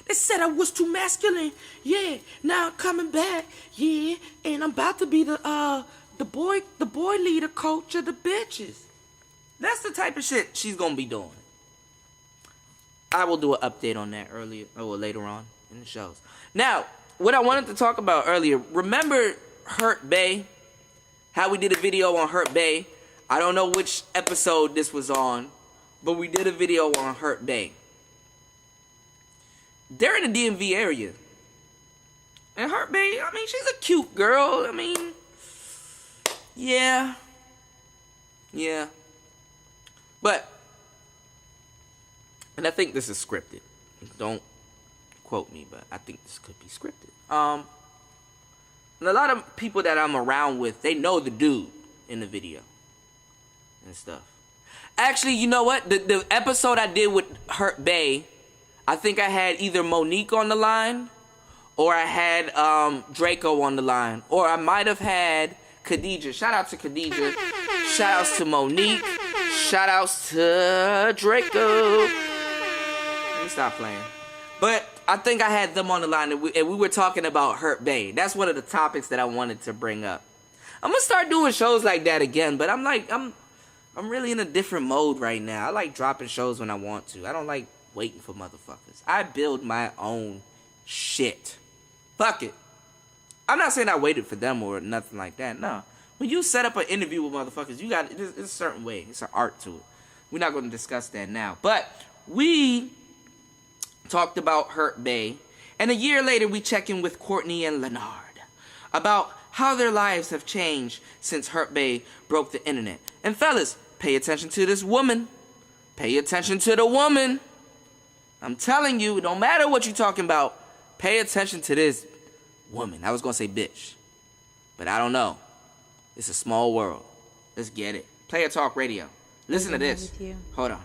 They said I was too masculine. Yeah, now I'm coming back. Yeah, and I'm about to be the boy leader coach of the bitches. That's the type of shit she's gonna be doing. I will do an update on that later on in the shows. Now, what I wanted to talk about earlier, remember Hurt Bae? How we did a video on Hurt Bae? I don't know which episode this was on, but we did a video on Hurt Bae. They're in the DMV area. And Hurt Bae, I mean, she's a cute girl. I mean, yeah. But, and I think this is scripted. Don't quote me, but I think this could be scripted. And a lot of people that I'm around with, they know the dude in the video and stuff. Actually, you know what? The episode I did with Hurt Bae, I think I had either Monique on the line, or I had Draco on the line, or I might have had Khadijah. Shout out to Khadijah. Shout outs to Monique. Shout outs to Draco. Let me stop playing. But I think I had them on the line, and we were talking about Hurt Bae. That's one of the topics that I wanted to bring up. I'm gonna start doing shows like that again, but I'm really in a different mode right now. I like dropping shows when I want to. I don't like waiting for motherfuckers. I build my own shit. Fuck it. I'm not saying I waited for them or nothing like that. No. When you set up an interview with motherfuckers, it's a certain way. It's an art to it. We're not going to discuss that now. But we talked about Hurt Bae, And a year later, we check in with Courtney and Leonard about how their lives have changed since Hurt Bae broke the internet. And fellas, pay attention to this woman. Pay attention to the woman. I'm telling you, it don't matter what you're talking about. Pay attention to this woman. I was going to say bitch, but I don't know. It's a small world. Let's get it. Player Talk Radio. Listen to this. With you. Hold on.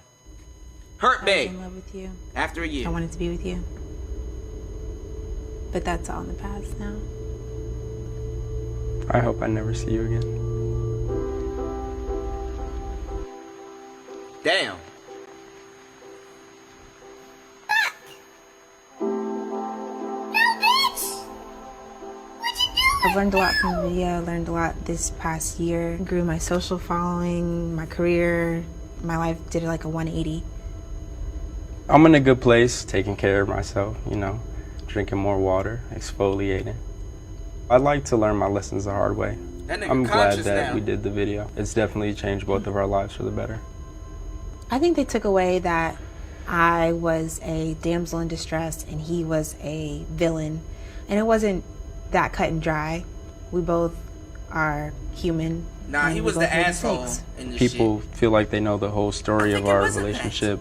Hurt I Bae. was in love with you. After a year. I wanted to be with you. But that's all in the past now. I hope I never see you again. Damn. I've learned a lot from the video. I learned a lot this past year. Grew my social following, my career. My life did like a 180. I'm in a good place, taking care of myself, you know, drinking more water, exfoliating. I'd like to learn my lessons the hard way. That nigga I'm glad conscious that now. we did the video. It's definitely changed both of our lives for the better. I think they took away that I was a damsel in distress and he was a villain. And it wasn't that cut and dry. We both are human. Nah, and he we was both the made asshole mistakes. in the People shit. feel like they know the whole story think of it our wasn't that. relationship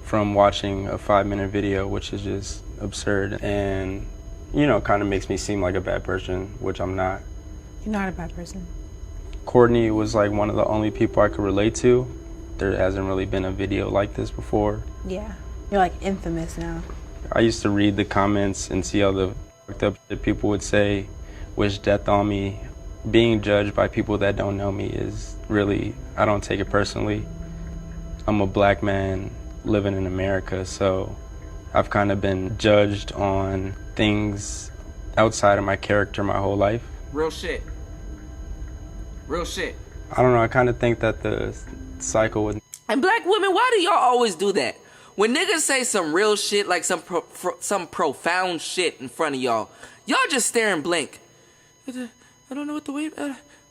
from watching a 5-minute video, which is just absurd and, you know, kind of makes me seem like a bad person, which I'm not. You're not a bad person. Courtney was like one of the only people I could relate to. There hasn't really been a video like this before. Yeah. You're like infamous now. I used to read the comments and see all the fucked up shit people would say, wish death on me. Being judged by people that don't know me is really, I don't take it personally. I'm a black man living in America, so I've kind of been judged on things outside of my character my whole life. Real shit. Real shit. I don't know, I kind of think that the cycle with And black women, why do y'all always do that? When niggas say some real shit, like some profound shit in front of y'all just stare and blink. I don't know what the way.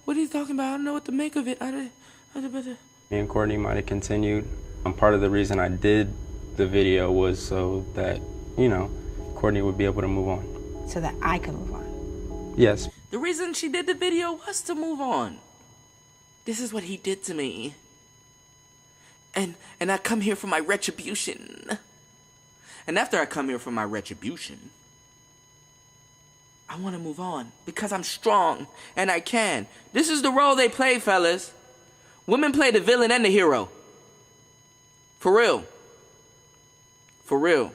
What are you talking about? I don't know what to make of it. me and Courtney might have continued. Part of the reason I did the video was so that, you know, Courtney would be able to move on. So that I could move on. Yes. The reason she did the video was to move on. This is what he did to me. And I come here for my retribution. And after I come here for my retribution, I want to move on because I'm strong and I can. This is the role they play, fellas. Women play the villain and the hero. For real. For real.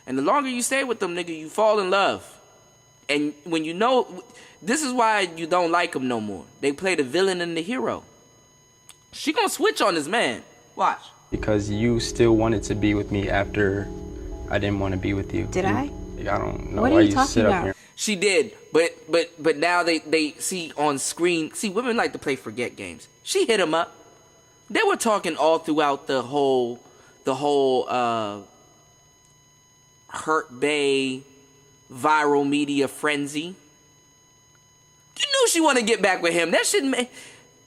And the longer you stay with them, nigga, you fall in love. And when you know, this is why you don't like them no more. They play the villain and the hero. She gonna switch on this man. Watch. Because you still wanted to be with me after I didn't want to be with you. Did I? I don't know What why are you you talking sit up about? here. She did, but now they see on screen. See, women like to play forget games. She hit him up. They were talking all throughout the whole Hurt Bae viral media frenzy. You knew she wanted to get back with him. That shit,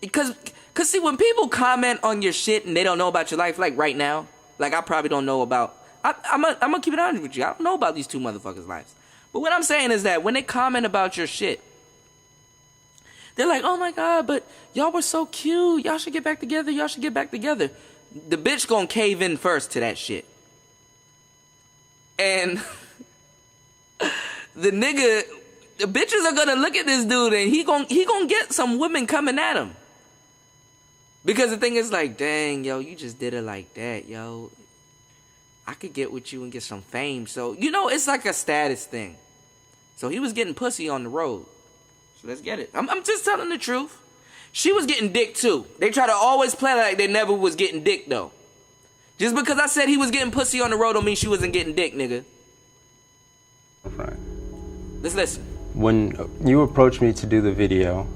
because see, when people comment on your shit and they don't know about your life, like right now, like I probably don't know about. I'm gonna keep it honest with you. I don't know about these two motherfuckers' lives. But what I'm saying is that when they comment about your shit, they're like, oh my God, but y'all were so cute. Y'all should get back together. Y'all should get back together. The bitch gonna cave in first to that shit. And the bitches are gonna look at this dude and he gonna get some women coming at him. Because the thing is like, dang, yo, you just did it like that, yo. I could get with you and get some fame. So, you know, it's like a status thing. So he was getting pussy on the road. So let's get it. I'm just telling the truth. She was getting dick too. They try to always play like they never was getting dick though. Just because I said he was getting pussy on the road don't mean she wasn't getting dick, nigga. Right. Let's listen. When you approached me to do the video,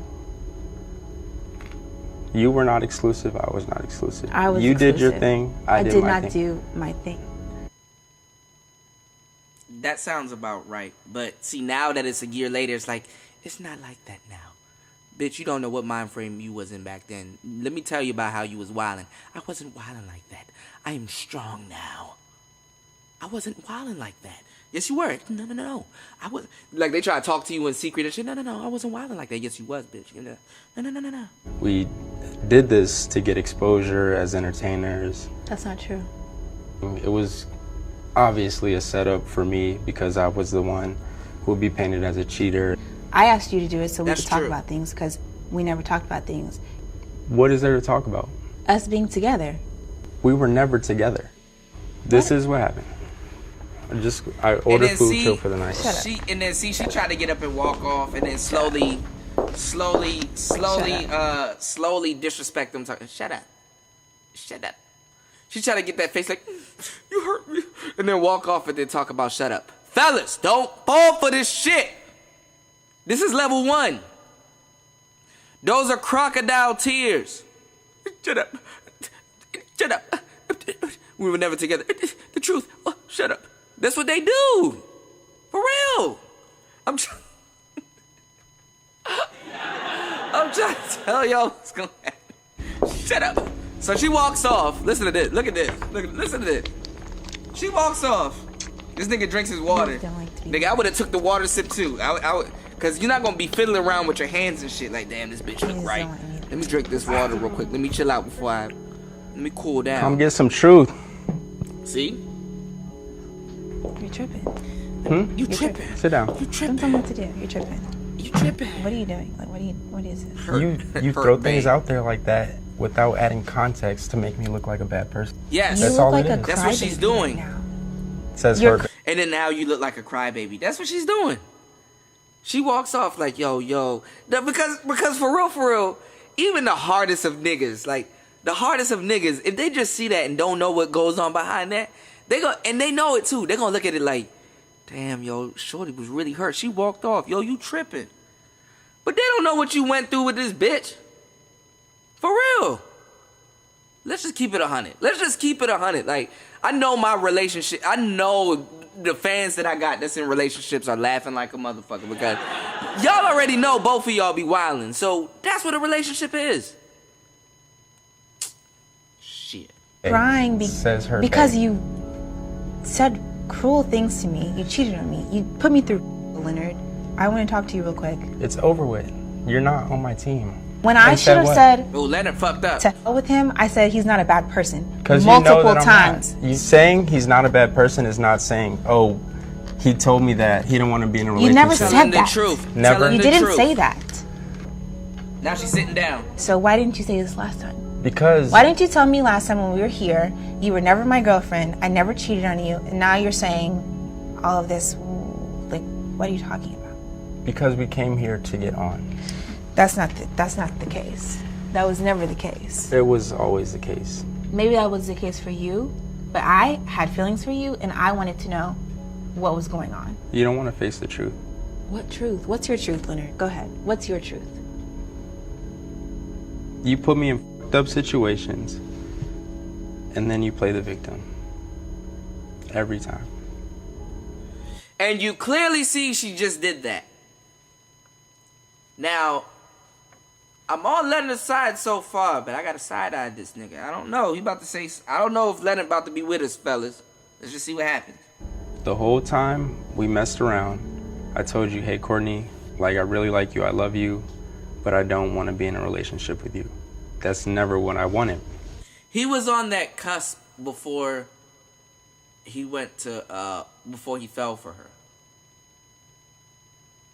you were not exclusive. I was not exclusive. I was You did your exclusive. thing. I did did my not thing. do my thing. That sounds about right. But see, now that it's a year later, it's like, it's not like that now. Bitch, you don't know what mind frame you was in back then. Let me tell you about how you was wildin'. I wasn't wildin' like that. I am strong now. I wasn't wildin' like that. Yes, you were. No. I was like they try to talk to you in secret and shit. No. I wasn't wilding like that. Yes, you was, bitch. No. We did this to get exposure as entertainers. That's not true. It was obviously a setup for me because I was the one who would be painted as a cheater. I asked you to do it so we That's could talk true. about things because we never talked about things. What is there to talk about? Us being together. We were never together. This is what happened. I ordered then food see- chill for the night. She tried to get up and walk off, and then slowly disrespect them. Shut up. She tried to get that face like, you hurt me, and then walk off and then talk about shut up. Fellas, don't fall for this shit. This is level 1. Those are crocodile tears. Shut up. We were never together. The truth. Oh, shut up. That's what they do. For real. I'm trying to tell y'all what's going to happen. Shut up. So she walks off. Listen to this. Look at this. Listen to this. She walks off. This nigga drinks his water. Nigga, I would have took the water sip too. I would, cause you're not gonna be fiddling around with your hands and shit like, damn, this bitch look right. Let me drink this water real quick. Let me chill out before let me cool down. Come get some truth. See? You're tripping. You tripping. Sit down. You Don't tripping. tell me what to do. You're tripping. You tripping. What are you doing? Like, what is it? You Hurt, throw things babe. out there like that without adding context to make me look like a bad person. Yes. You That's look all like it a is. That's what she's crybaby doing. right now. It says You're hurt. And then now you look like a crybaby. That's what she's doing. She walks off like, yo. Because for real, even the hardest of niggas, if they just see that and don't know what goes on behind that, and they know it too. They're gonna look at it like, damn, yo, shorty was really hurt. She walked off. Yo, you tripping. But they don't know what you went through with this bitch. For real. Let's just keep it 100. Like, I know my relationship. I know the fans that I got that's in relationships are laughing like a motherfucker because y'all already know both of y'all be wildin'. So that's what a relationship is. Shit. Crying Says her because babe. you said cruel things to me. You cheated on me. You put me through, Leonard. I want to talk to you real quick. It's over with. You're not on my team. When I And should have what? said Oh, Leonard fucked up. to hell with him, I said he's not a bad person. Because Multiple you know that I'm times. Not. You saying he's not a bad person is not saying, oh, he told me that he didn't want to be in a You relationship. never Tell said him the that. truth. Never. Tell him You the didn't truth. say that. Now she's sitting down. So why didn't you say this last time? Because Why didn't you tell me last time when we were here, you were never my girlfriend, I never cheated on you, and now you're saying all of this? Like, what are you talking about? because we came here to get on. That's not the case. That was never the case. It was always the case. Maybe that was the case for you, but I had feelings for you, and I wanted to know what was going on. You don't want to face the truth. What truth? What's your truth, Leonard? Go ahead. What's your truth? You put me in fucked up situations, and then you play the victim. Every time. And you clearly see she just did that. Now, I'm on Leonard's side so far, but I got to side-eye this nigga. I don't know. He about to say... I don't know if Leonard about to be with us, fellas. Let's just see what happens. The whole time we messed around, I told you, hey, Courtney, like, I really like you, I love you, but I don't want to be in a relationship with you. That's never what I wanted. He was on that cusp before he went to... before he fell for her.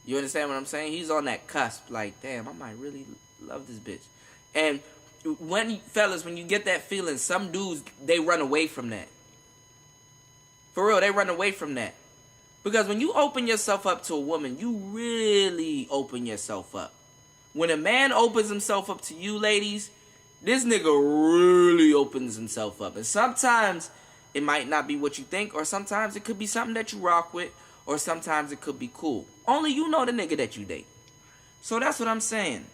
You understand what I'm saying? He's on that cusp, like, damn, I might really love this bitch. And fellas, when you get that feeling, some dudes, they run away from that. For real, they run away from that. Because when you open yourself up to a woman, you really open yourself up. When a man opens himself up to you, ladies, this nigga really opens himself up. And sometimes it might not be what you think, or sometimes it could be something that you rock with, or sometimes it could be cool. Only you know the nigga that you date. So that's what I'm saying.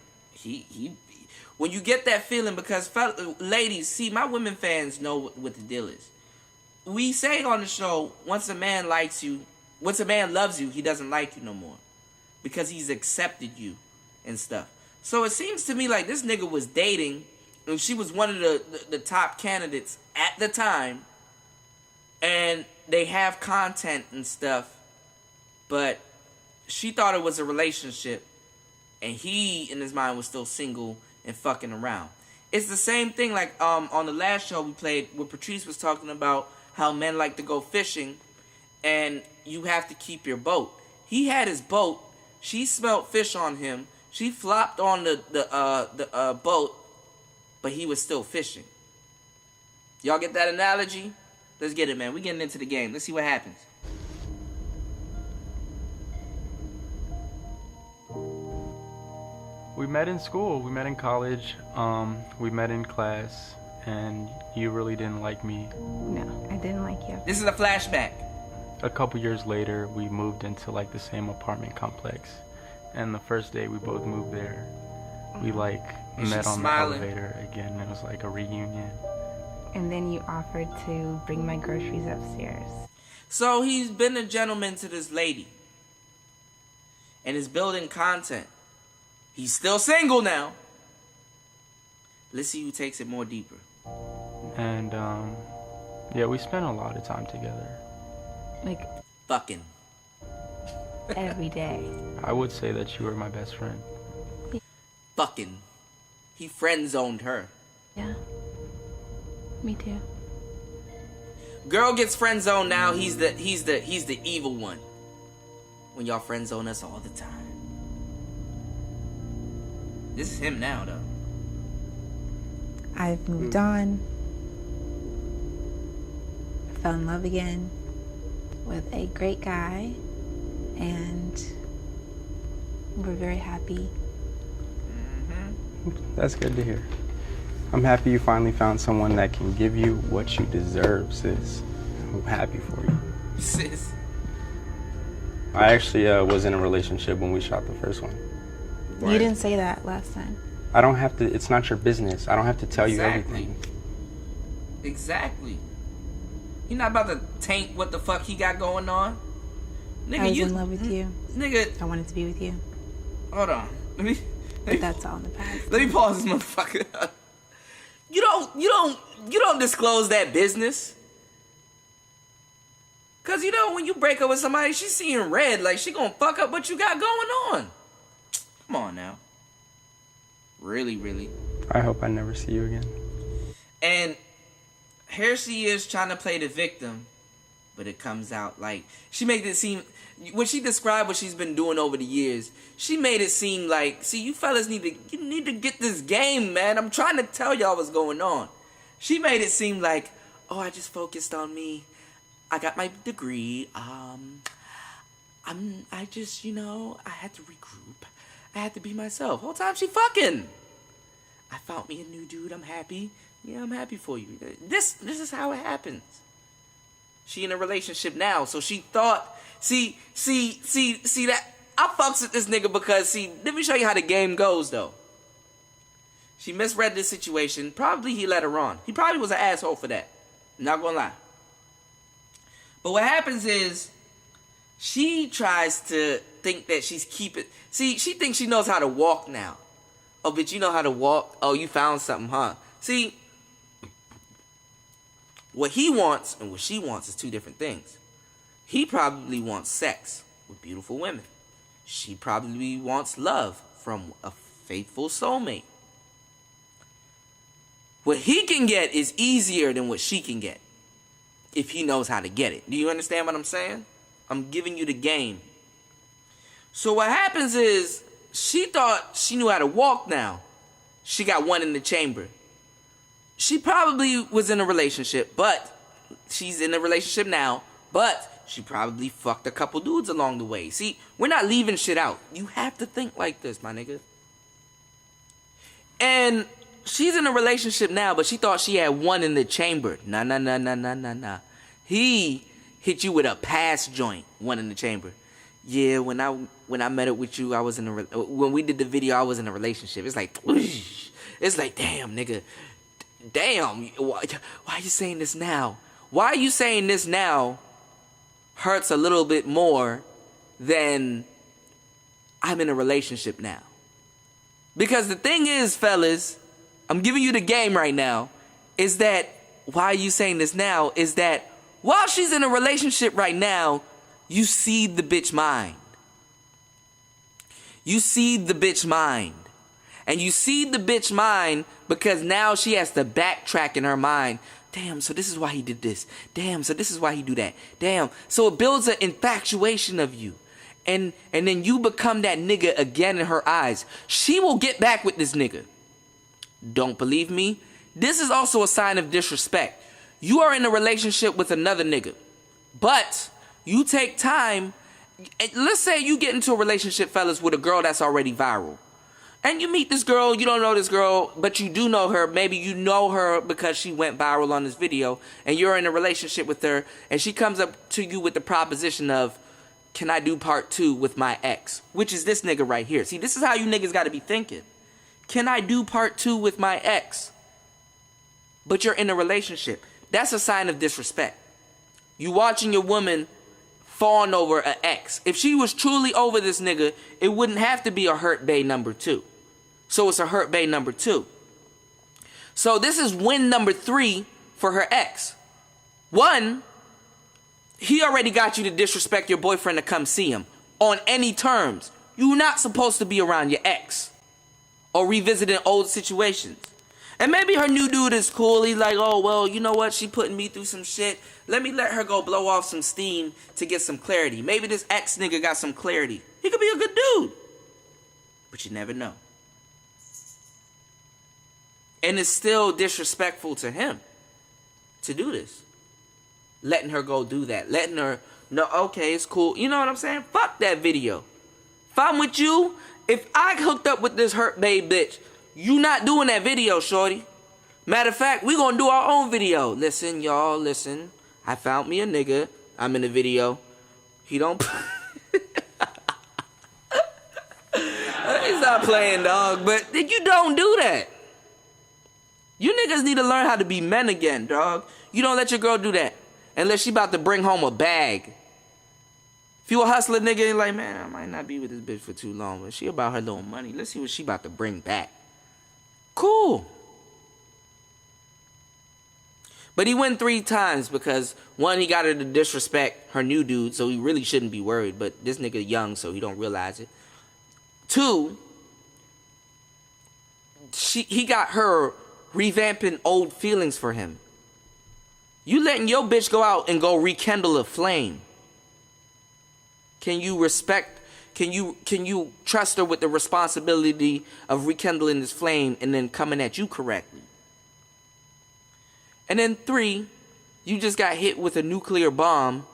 When you get that feeling, because ladies, see, my women fans know what the deal is. We say on the show, once a man loves you, he doesn't like you no more. Because he's accepted you and stuff. So it seems to me like this nigga was dating, and she was one of the top candidates at the time, and they have content and stuff, but she thought it was a relationship, and he, in his mind, was still single and fucking around. It's the same thing like on the last show we played where Patrice was talking about how men like to go fishing and you have to keep your boat. He had his boat. She smelled fish on him. She flopped on the boat, but he was still fishing. Y'all get that analogy? Let's get it, man. We getting into the game. Let's see what happens. We met in school. We met in college. We met in class, and you really didn't like me. No, I didn't like you. This is a flashback. A couple years later, we moved into like the same apartment complex, and the first day we both moved there, we like met on the elevator again. It was like a reunion. And then you offered to bring my groceries upstairs. So he's been a gentleman to this lady, and is building content. He's still single now. Let's see who takes it more deeper. And yeah, we spent a lot of time together. Like fucking every day. I would say that you were my best friend. Fucking. He friend zoned her. Yeah. Me too. Girl gets friend zoned now. He's the evil one. When y'all friend zone us all the time. This is him now, though. I've moved on. I fell in love again with a great guy, and we're very happy. That's good to hear. I'm happy you finally found someone that can give you what you deserve, sis. I'm happy for you. Sis. I actually was in a relationship when we shot the first one. Right. You didn't say that last time. I don't have to, it's not your business. I don't have to tell you everything. Exactly. You're not about to taint what the fuck he got going on. Nigga, I was in love with you. Nigga. I wanted to be with you. Hold on. But that's all in the past. Let me pause this motherfucker. You don't disclose that business. Cause you know when you break up with somebody, she's seeing red, like she gonna fuck up what you got going on. Come on now. Really, really. I hope I never see you again. And here she is trying to play the victim, but it comes out like she made it seem when she described what she's been doing over the years, she made it seem like, see, you fellas need to get this game, man. I'm trying to tell y'all what's going on. She made it seem like, oh, I just focused on me. I got my degree. I just, I had to regroup. I had to be myself. Whole time she fucking. I found me a new dude. I'm happy. Yeah, I'm happy for you. This is how it happens. She in a relationship now, so she thought. See that I fucks with this nigga because let me show you how the game goes though. She misread this situation. Probably he let her on. He probably was an asshole for that. Not gonna lie. But what happens is she tries to think that she's keeping. See, she thinks she knows how to walk now. Oh, bitch, you know how to walk? Oh, you found something, huh? See, what he wants and what she wants is two different things. He probably wants sex with beautiful women. She probably wants love from a faithful soulmate. What he can get is easier than what she can get if he knows how to get it. Do you understand what I'm saying? I'm giving you the game. So what happens is she thought she knew how to walk now. She got one in the chamber. She probably was in a relationship, but she's in a relationship now, but she probably fucked a couple dudes along the way. See, we're not leaving shit out. You have to think like this, my nigga. And she's in a relationship now, but she thought she had one in the chamber. Nah. He hit you with a pass joint, one in the chamber. Yeah, when I met up with you, I was when we did the video, I was in a relationship. It's like, damn, nigga. Damn, why are you saying this now? Why are you saying this now hurts a little bit more than I'm in a relationship now? Because the thing is, fellas, I'm giving you the game right now, is that why are you saying this now? Is that while she's in a relationship right now, You seed the bitch mind. You seed the bitch mind. And you seed the bitch mind because now she has to backtrack in her mind. Damn, so this is why he did this. Damn, so this is why he do that. Damn. So it builds an infatuation of you. And then you become that nigga again in her eyes. She will get back with this nigga. Don't believe me? This is also a sign of disrespect. You are in a relationship with another nigga. But you take time. Let's say you get into a relationship, fellas, with a girl that's already viral. And you meet this girl, you don't know this girl, but you do know her. Maybe you know her because she went viral on this video. And you're in a relationship with her. And she comes up to you with the proposition of, can I do part 2 with my ex? Which is this nigga right here. See, this is how you niggas got to be thinking. Can I do part 2 with my ex? But you're in a relationship. That's a sign of disrespect. You watching your woman fawn over an ex. If she was truly over this nigga, it wouldn't have to be a hurt bae number 2. So it's a hurt bae number 2. So this is win number 3 for her ex. 1, he already got you to disrespect your boyfriend to come see him on any terms. You're not supposed to be around your ex or revisiting old situations. And maybe her new dude is cool. He's like, oh, well, you know what? She putting me through some shit. Let me let her go blow off some steam to get some clarity. Maybe this ex nigga got some clarity. He could be a good dude. But you never know. And it's still disrespectful to him to do this. Letting her go do that. Letting her know, okay, it's cool. You know what I'm saying? Fuck that video. If I'm with you, if I hooked up with this hurt babe bitch, you not doing that video, shorty. Matter of fact, we gonna do our own video. Listen, y'all, listen. I found me a nigga. I'm in the video. He don't... He's not playing, dog. But you don't do that. You niggas need to learn how to be men again, dog. You don't let your girl do that. Unless she about to bring home a bag. If you a hustler nigga, you're like, man, I might not be with this bitch for too long. But she about her little money. Let's see what she about to bring back. Cool. But he went 3 times because, 1, he got her to disrespect her new dude, so he really shouldn't be worried. But this nigga young, so he don't realize it. 2, he got her revamping old feelings for him. You letting your bitch go out and go rekindle a flame. Can you respect, can you trust her with the responsibility of rekindling this flame and then coming at you correctly? And then 3, you just got hit with a nuclear bomb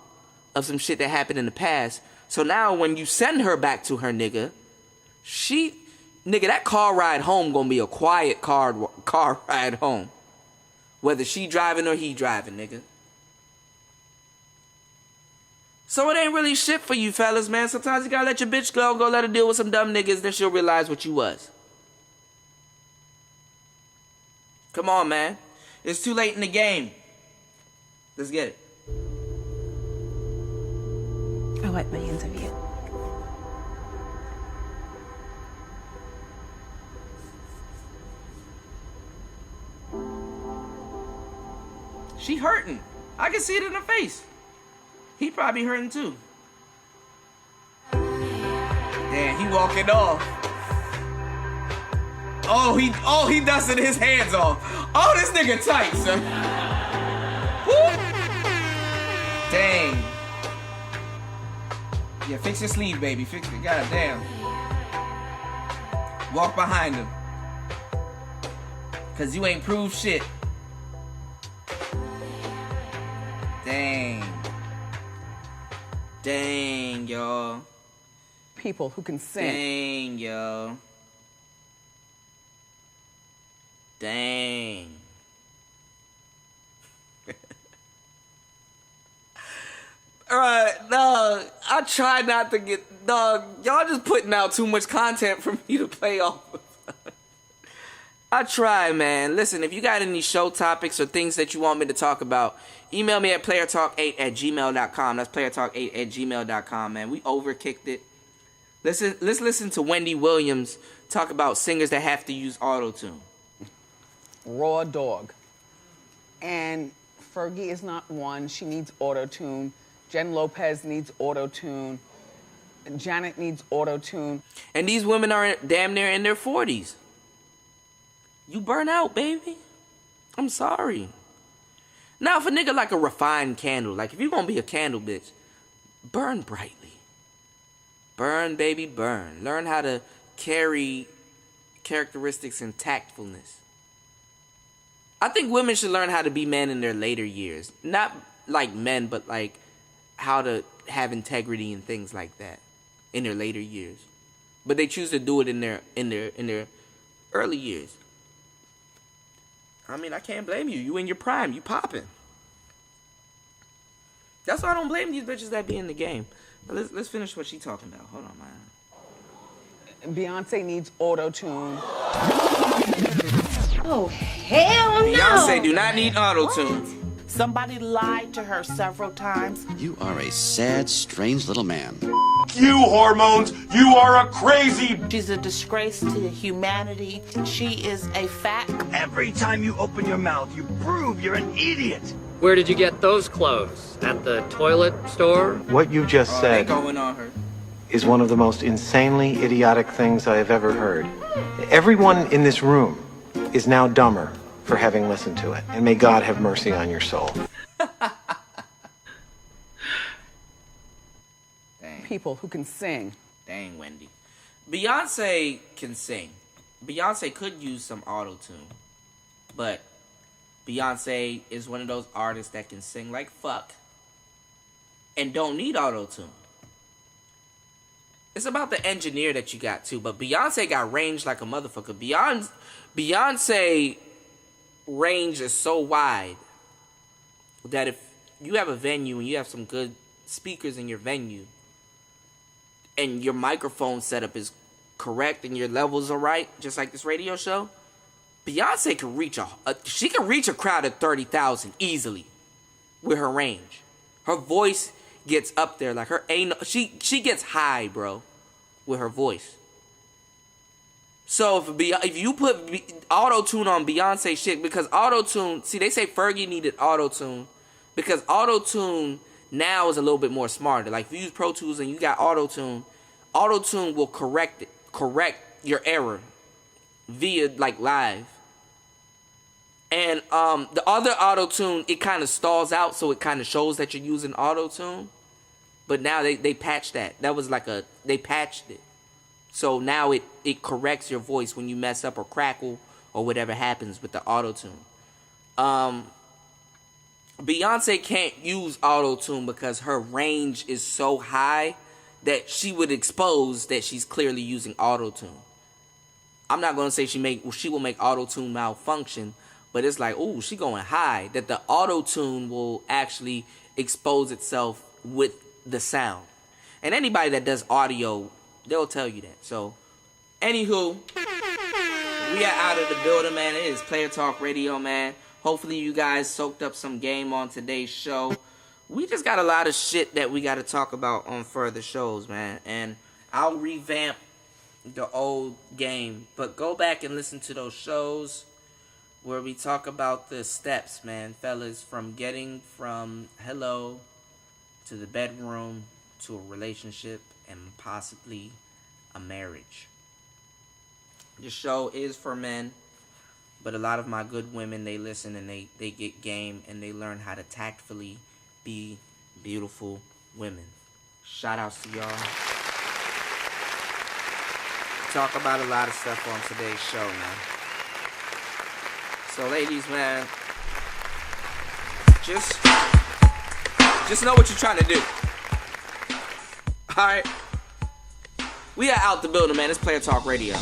of some shit that happened in the past. So now when you send her back to her nigga, nigga, that car ride home gonna be a quiet car ride home. Whether she driving or he driving, nigga. So it ain't really shit for you fellas, man. Sometimes you gotta let your bitch go let her deal with some dumb niggas, then she'll realize what you was. Come on, man. It's too late in the game. Let's get it. I wet my hands of you. She hurting. I can see it in her face. He probably hurting too. Damn, he walking off. Oh, he dusting his hands off. Oh, this nigga tight, son. Woo. Dang. Yeah, fix your sleeve, baby. Fix it. God damn. Walk behind him. Cause you ain't proved shit. Dang. Dang, y'all. People who can sing. Dang, y'all. Dang. Alright, dog. I try not to get... Dog, y'all just putting out too much content for me to play off of. I try, man. Listen, if you got any show topics or things that you want me to talk about, email me at playertalk8@gmail.com. That's playertalk8@gmail.com, man. We overkicked it. Let's listen to Wendy Williams talk about singers that have to use auto-tune. Raw dog. And Fergie is not one. She needs auto-tune Jen Lopez needs auto-tune. Janet needs auto-tune. And these women are damn near in their 40s. You burn out, baby. I'm sorry. Now, if a nigga like a refined candle, like if you gonna be a candle bitch, burn brightly. Burn, baby, burn. Learn how to carry characteristics and tactfulness. I think women should learn how to be men in their later years. Not like men, but like how to have integrity and things like that in their later years. But they choose to do it in their early years. I mean, I can't blame you. You in your prime. You popping. That's why I don't blame these bitches that be in the game. But let's finish what she talking about. Hold on, man. Beyonce needs auto-tune. Oh, hell no! Beyonce do not need auto-tune. Somebody lied to her several times. You are a sad, strange little man. You hormones, you are a crazy. She's a disgrace to humanity. She is a fact. Every time you open your mouth, you prove you're an idiot. Where did you get those clothes? At the toilet store? What you just said going on her. is one of the most insanely idiotic things I have ever heard. Everyone in this room is now dumber for having listened to it, and may God have mercy on your soul. People who can sing. Dang, Wendy. Beyonce can sing. Beyonce could use some auto-tune. But Beyonce is one of those artists that can sing like fuck and don't need auto-tune. It's about the engineer that you got too. But Beyonce got range like a motherfucker. Beyonce range is so wide that if you have a venue and you have some good speakers in your venue and your microphone setup is correct and your levels are right, just like this radio show, Beyonce can reach she can reach a crowd of 30,000 easily with her range. Her voice gets up there, like she gets high, bro, with her voice. So if you put auto-tune on Beyonce shit, because auto-tune, see, they say Fergie needed auto-tune because auto-tune now is a little bit more smarter. Like if you use Pro Tools and you got auto-tune will correct your error via like live. And the other auto-tune, it kind of stalls out, so it kind of shows that you're using auto-tune. But now they patched that. That was like they patched it. So now it corrects your voice when you mess up or crackle or whatever happens with the auto-tune. Beyonce can't use auto-tune because her range is so high that she would expose that she's clearly using auto-tune. I'm not going to say she will make auto-tune malfunction, but it's like, ooh, she going high. That the auto-tune will actually expose itself with the sound. And anybody that does audio, they'll tell you that. So, anywho, we are out of the building, man. It is Player Talk Radio, man. Hopefully you guys soaked up some game on today's show. We just got a lot of shit that we got to talk about on further shows, man. And I'll revamp the old game. But go back and listen to those shows where we talk about the steps, man, fellas, from getting from hello to the bedroom to a relationship and possibly a marriage. This show is for men, but a lot of my good women, they listen and they get game and they learn how to tactfully be beautiful women. Shout outs to y'all. Talk about a lot of stuff on today's show, man. So ladies, man, just know what you're trying to do. Alright? We are out the building, man. It's Player Talk Radio.